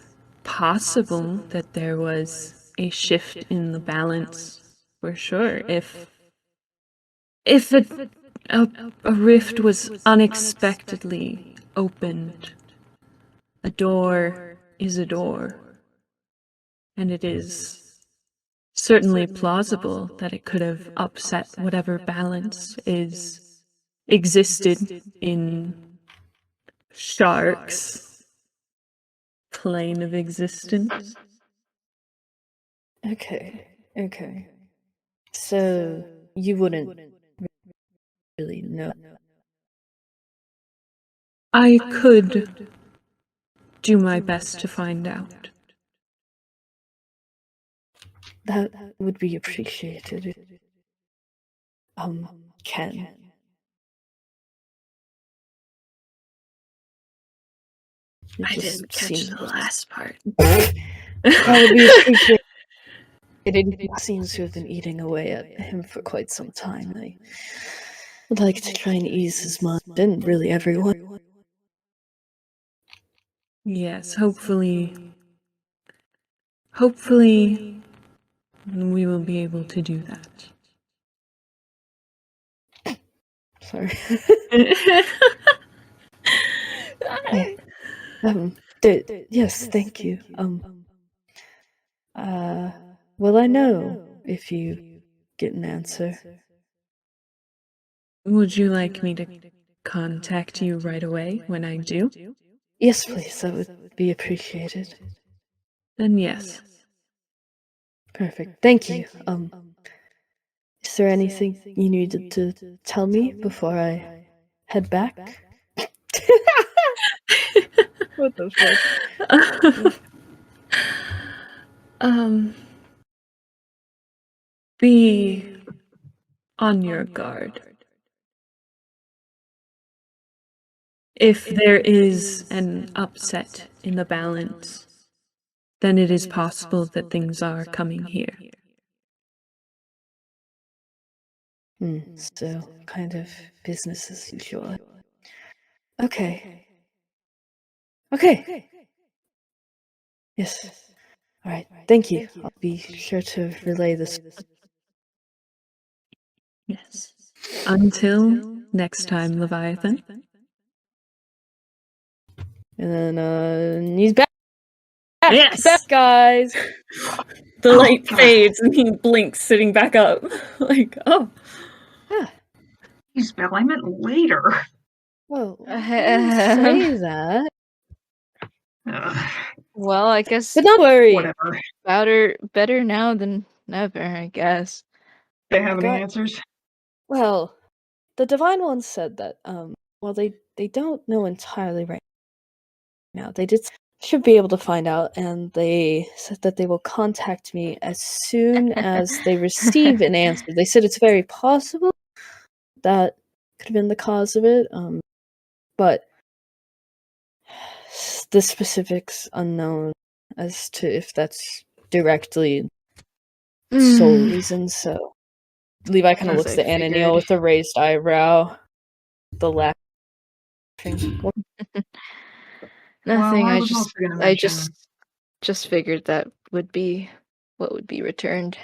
possible that there was a shift in the balance for sure. If a rift was unexpectedly opened, a door is a door, and it is certainly plausible that it could have upset whatever balance is existed in Shark's plane of existence. Okay, okay. So you wouldn't really know. I could do my best to find out. That would be appreciated. Ken. It I just didn't catch seems the last part. that would be appreciated. It seems to have been eating away at him for quite some time. I would like to try and ease his mind, and really everyone. Yes, hopefully we will be able to do that. Sorry. Yes, thank you. Will I know if you get an answer? Would you like me to contact you right away when I do? Yes, please. That would be appreciated. Then yes. Perfect. Thank you. Is there anything you needed to tell me before I head back? What the fuck? Be on your guard. If there is an upset in the balance, then it is possible that things are coming here. So, kind of business as usual. Okay. Okay. Yes. All right. Thank you. I'll be sure to relay this. Yes. Until next time, Leviathan. And then he's back. Yes! Back, guys. The Oh, light God. fades and he blinks sitting back up. Like, oh. He's back. I meant later. Well, you say that. Well, I guess But don't worry. Whatever. better now than never, I guess. They have any got- answers? Well, the Divine Ones said that, well, they don't know entirely right now. They should be able to find out, and they said that they will contact me as soon as they receive an answer. They said it's very possible that could have been the cause of it, but the specifics unknown as to if that's directly sole reason. So Levi kind of As looks I at Ananiel figured. with a raised eyebrow, the laughing. Nothing. Well, I I was also gonna I mention. just figured that would be what would be returned.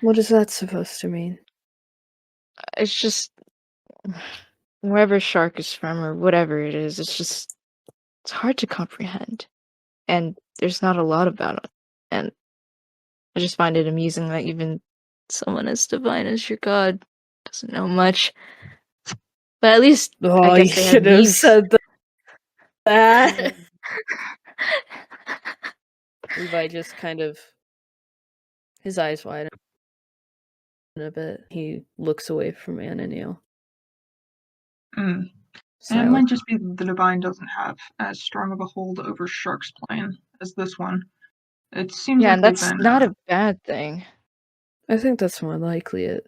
What is that supposed to mean? It's just wherever shark is from or whatever it is, it's hard to comprehend. And there's not a lot about it. And I just find it amusing that even someone as divine as your god doesn't know much. But at least Oh, I you guess they have should have memes. said that. Levi just kind of, his eyes widen a bit. He looks away from Ananiel. And it Silent. might just be that the Divine doesn't have as strong of a hold over Shark's plane as this one. It seems Yeah, like and they've that's been. not a bad thing. I think that's more likely it.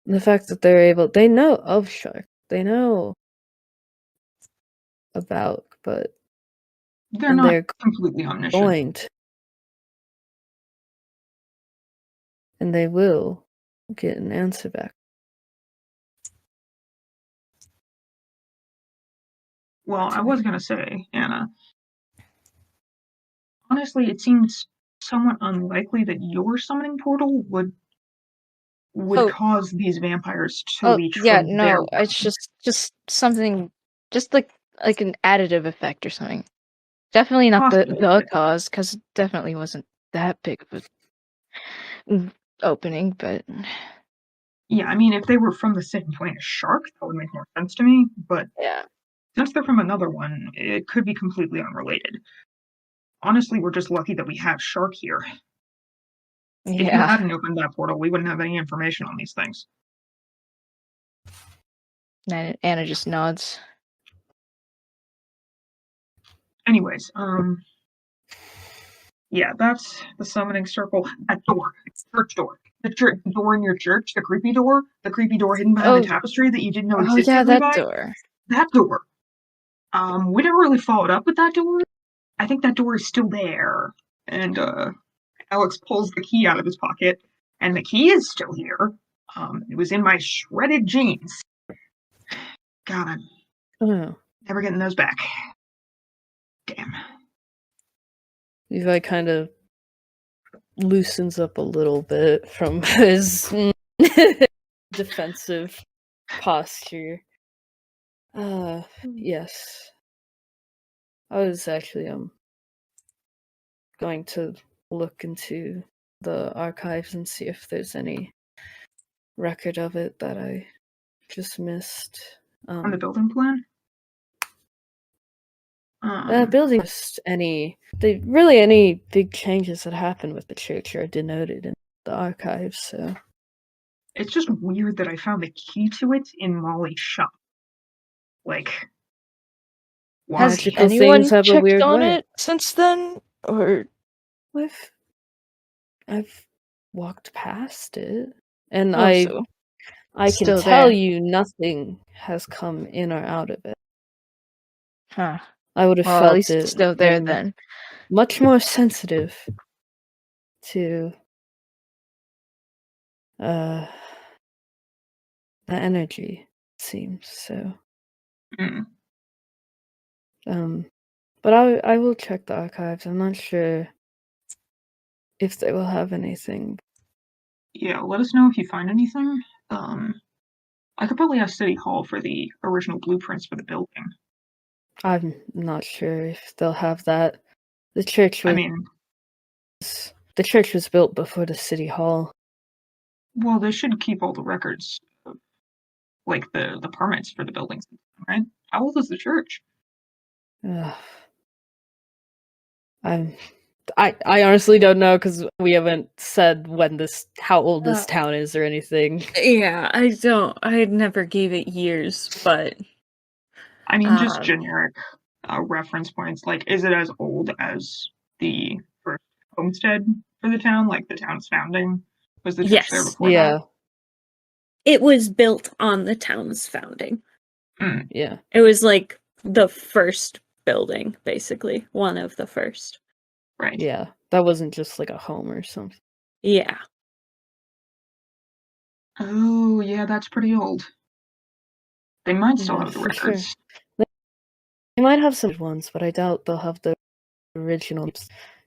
The fact that they know of Shark. They know about, but They're and not they're completely omniscient. going to, and they will get an answer back. Well, I was gonna say, Anna. Honestly, it seems somewhat unlikely that your summoning portal would Oh. cause these vampires to Oh leech yeah, from their no, it's just something, just like an additive effect or something. Definitely not the Possibly. cause, because it definitely wasn't that big of a opening, but Yeah, I mean, if they were from the same plane as Shark, that would make more sense to me, but yeah. since they're from another one, it could be completely unrelated. Honestly, we're just lucky that we have Shark here. If you Yeah. hadn't opened that portal, we wouldn't have any information on these things. And Anna just nods. Anyways, yeah, that's the summoning circle. That door, church door. The door in your church, the creepy door hidden behind Oh. the tapestry that you didn't know Oh existed, yeah, that Levi. door. That door. We never really followed up with that door. I think that door is still there. And Alex pulls the key out of his pocket, and the key is still here. It was in my shredded jeans. God, I'm Oh, never getting those back. Damn. Levi kind of loosens up a little bit from his defensive posture. Yes. I was actually going to look into the archives and see if there's any record of it that I just missed. On the building plan? Building just any big changes that happened with the church are denoted in the archives, so It's just weird that I found the key to it in Molly's shop. Like, why? Has magical anyone things have a checked weird on way. it since then? Or I've walked past it, and also I can still tell there. you nothing has come in or out of it. Huh. I would have Well, at felt least it it's still there and then. much more sensitive to the energy, it seems. So Mm. but I will check the archives. I'm not sure if they will have anything. Yeah, let us know if you find anything. I could probably ask City Hall for the original blueprints for the building. I'm not sure if they'll have that. The church was built before the city hall. Well, they should keep all the records, like the permits for the buildings, right? How old is the church? I honestly don't know because we haven't said how old this town is or anything. Yeah, I never gave it years, but I mean, just Um, generic reference points. Like, is it as old as the first homestead for the town? Like the town's founding? Was the church there yes, before Yeah, it was built on the town's founding. that? yeah. It was like the first building, basically, one of the first. Right. Yeah, that wasn't just like a home or something. Yeah. Oh, yeah, that's pretty old. They might still Yeah, have the for sure. records. They might have some ones, but I doubt they'll have the original.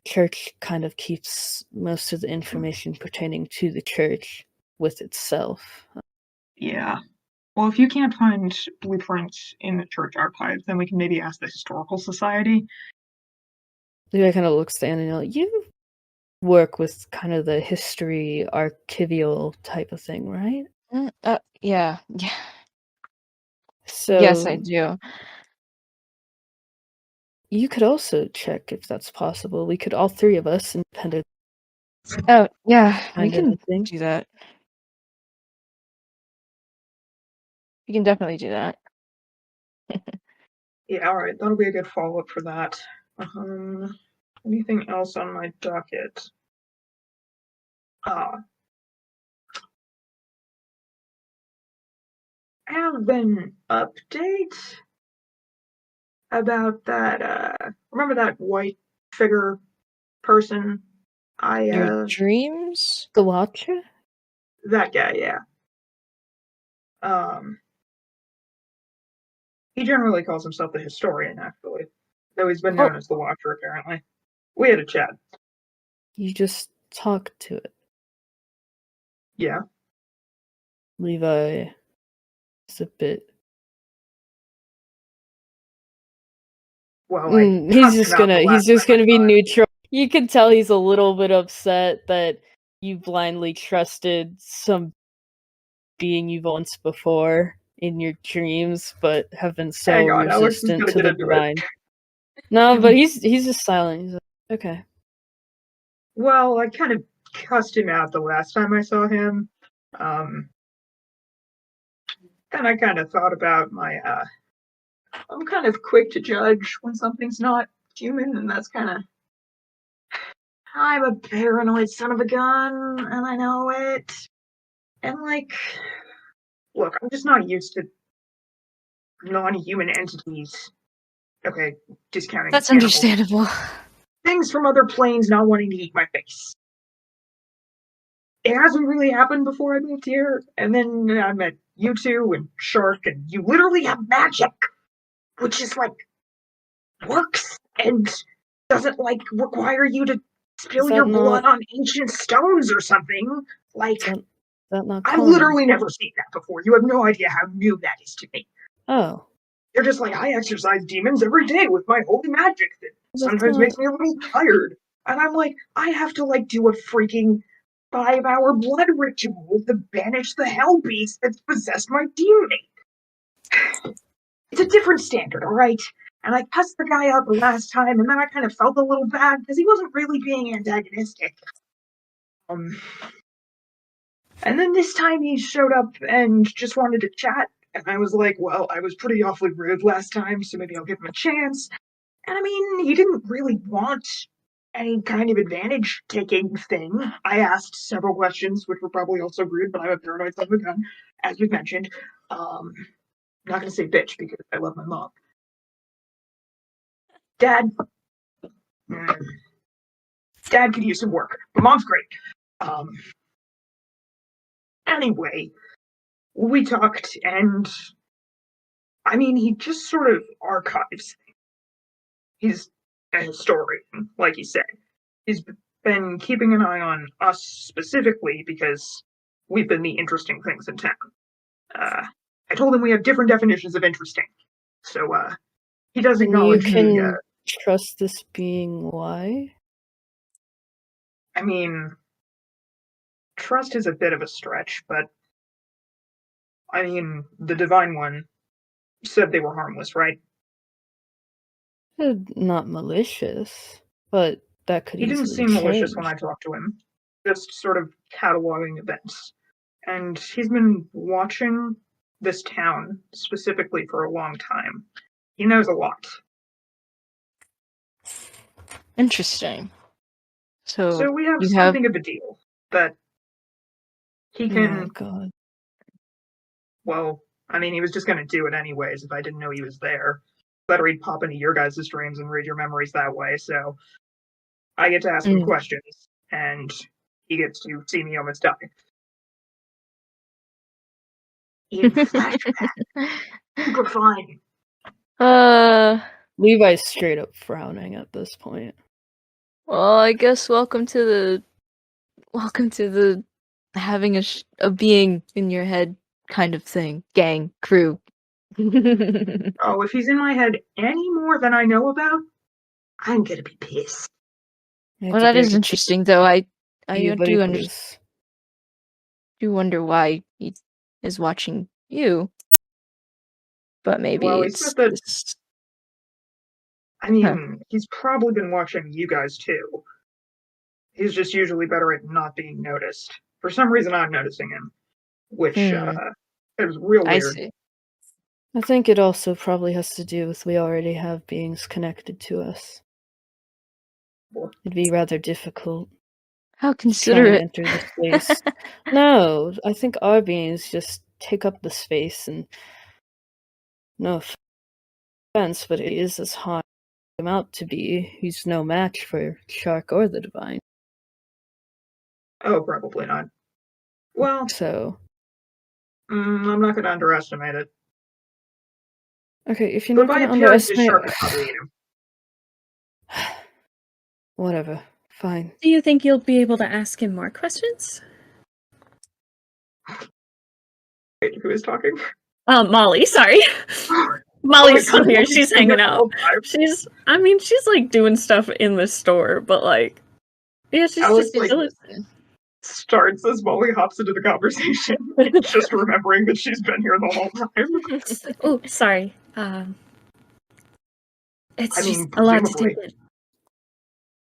Church kind of keeps most of the information pertaining to the church with itself. Yeah. Well, if you can't find blueprints in the church archives, then we can maybe ask the Historical Society. The guy kind of looks to Anna and like, you work with kind of the history archival type of thing, right? Yeah. So Yes, I do. you could also check if that's possible. We could all three of us independent Oh, yeah, we find can anything. do that. We can definitely do that. Yeah, all right, that'll be a good follow-up for that. Anything else on my docket? I have an update about that, remember that white figure person? Your dreams? The Watcher? That guy, yeah. He generally calls himself the Historian, actually. Though he's been Oh. known as the Watcher, apparently. We had a chat. You just talk to it. Yeah. Levi is a bit. Well, He's just gonna be neutral. You can tell he's a little bit upset that you blindly trusted some being you've once before in your dreams, but have been so Hang on, Alex is resistant gonna to get the into it. divine. No, but he's just silent. He's like, okay. Well, I kind of cussed him out the last time I saw him. Then I kind of thought about I'm kind of quick to judge when something's not human, and that's kind of. I'm a paranoid son of a gun, and I know it. And, like, look, I'm just not used to non-human entities. Okay, discounting That's animals. understandable. Things from other planes not wanting to eat my face. It hasn't really happened before I moved here, and then I met you two and Shark, and you literally have magic, which is like works and doesn't like require you to spill your blood on ancient stones or something. Like, that not I've common? literally never seen that before. You have no idea how new that is to me. Oh. You're just like, I exercise demons every day with my holy magic that sometimes makes me a little tired. And I'm like, I have to like do a freaking 5-hour blood ritual to banish the hell beast that's possessed my teammate. It's a different standard, alright? And I cussed the guy out the last time, and then I kind of felt a little bad because he wasn't really being antagonistic. And then this time he showed up and just wanted to chat, and I was like, well, I was pretty awfully rude last time, so maybe I'll give him a chance. And I mean, he didn't really want any kind of advantage taking thing. I asked several questions, which were probably also rude, but I'm a paranoid son of a gun, as you've mentioned. I'm not gonna say bitch because I love my mom. Dad could use some work, but mom's great. Anyway, we talked, and I mean, he just sort of archives. He's a historian, like he said. He's been keeping an eye on us specifically because we've been the interesting things in town. I told him we have different definitions of interesting, so he does acknowledge you can me. Trust this being why? I mean, trust is a bit of a stretch, but I mean, the Divine One said they were harmless, right? Not malicious. But that could He didn't easily seem malicious when I change. talked to him, just sort of cataloging events. And he's been watching this town specifically for a long time. He knows a lot. Interesting. So So we have you have something of a deal that he Oh can, god. well, I mean, he was just going to do it anyways if I didn't know he was there. Better he'd pop into your guys' dreams and read your memories that way, so I get to ask him Mm. questions, and he gets to see me almost die. In flashback. Super fun. Levi's straight up frowning at this point. Well, I guess welcome to the having a being in your head kind of thing. Gang, crew. Oh, if he's in my head any more than I know about, I'm gonna be pissed. I hate Well, to that break is it to interesting, though. I you, but it is. do wonder why he is watching you, but maybe Well, he it's says that, this. I mean, he's probably been watching you guys too. He's just usually better at not being noticed. For some reason, I'm noticing him, which, it was real I weird. see. I think it also probably has to do with we already have beings connected to us. It'd be rather difficult How to try and considerate. enter the space. No, I think our beings just take up the space and no offense, but it is as high as him out to be. He's no match for Shark or the Divine. Oh, probably not. Well, So I'm not gonna underestimate it. okay, if you're But not by gonna appearances, underestimate Shark would probably eat him. whatever. Fine. Do you think you'll be able to ask him more questions? Wait, who is talking? Molly, sorry. Oh Molly's still here. Molly's She's been there hanging the out. whole time. She's like doing stuff in the store, but like, yeah, she's Alex, just like, chilling. starts as Molly hops into the conversation, just remembering that she's been here the whole time. Oh, sorry. It's I just mean, a lot to presumably. take in.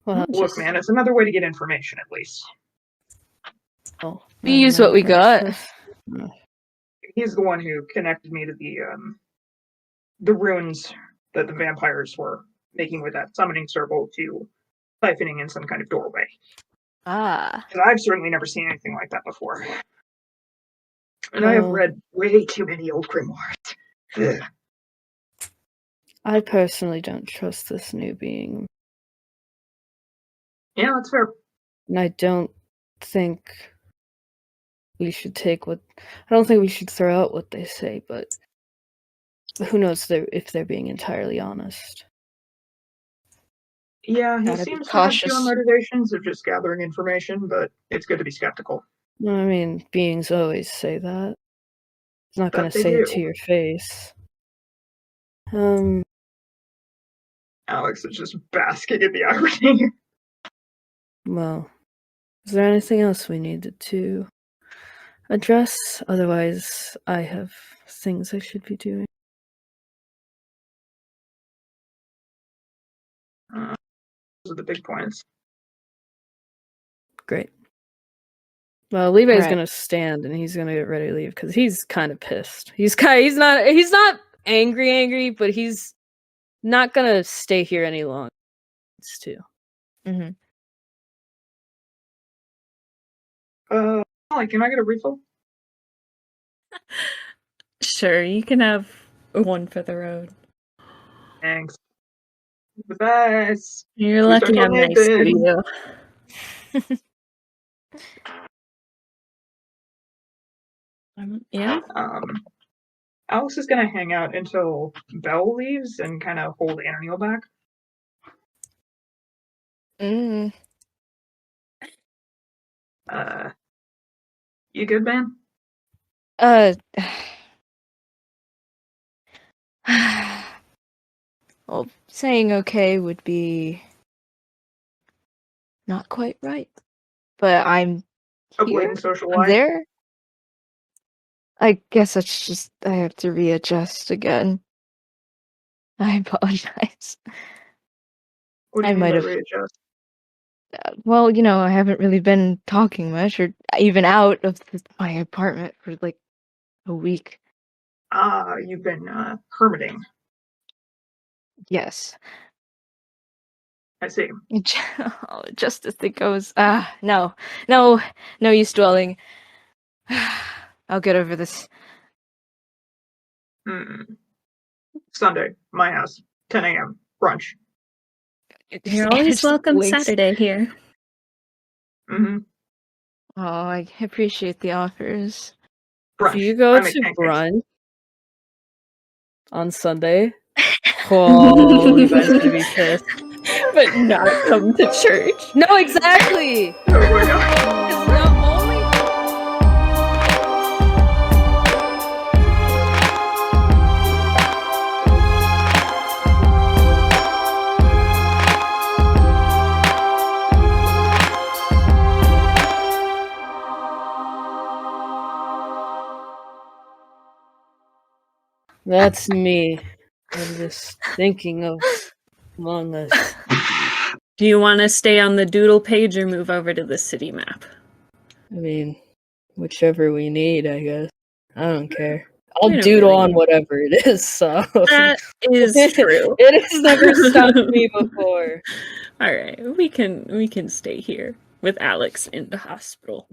Well, Look, man, it's another way to get information, at least. We use what we got. He's the one who connected me to the runes that the vampires were making with that summoning circle to siphoning in some kind of doorway. Ah. 'Cause I've certainly never seen anything like that before. And I have Well, read way too many old grimoires. Ugh. I personally don't trust this new being, Yeah, that's fair. and I don't think we should take what. I don't think we should throw out what they say, but who knows if they're being entirely honest. Yeah, he Gotta be seems to have pure cautious. motivations of just gathering information, but it's good to be skeptical. I mean, beings always say that. It's not going That to they say it do. to your face. Alex is just basking in the irony. Well, is there anything else we needed to address? Otherwise, I have things I should be doing. Those are the big points. Great. Well, Levi's Right. gonna stand and he's gonna get ready to leave because he's kind of pissed. He's not angry, but he's not gonna stay here any longer. It's too. Mm-hmm. Molly, can I get a refill? Sure, you can have one for the road. Thanks. The best. You're We start lucky I'm talking nice to anything. you. Yeah. Alex is gonna hang out until Belle leaves and kind of hold Ananiel back. Mm. You good, man? Well, saying okay would be not quite right, but I'm A here. blatant social I'm lie. there. I guess it's just I have to readjust again. I apologize. What do I you mean might by have. readjust? Well, I haven't really been talking much or even out of my apartment for like a week. You've been hermiting. Yes. I see. Oh, just as it goes. No, no, no use dwelling. I'll get over this. Sunday, my house, 10 a.m. brunch. You're Anna always just welcome blinks. Saturday here. Mm-hmm. Oh, I appreciate the offers. Brunch. If you go I make to pancakes. brunch on Sunday, oh, you guys are gonna be pissed. But not come to church. No, exactly. Oh my god. It's not only. That's me. I'm just thinking of Among Us. Do you want to stay on the doodle page or move over to the city map? I mean, whichever we need, I guess. I don't care. I'll We don't doodle really on need- whatever it is, so. That is true. It has never stopped me before. All right, we can stay here with Alex in the hospital.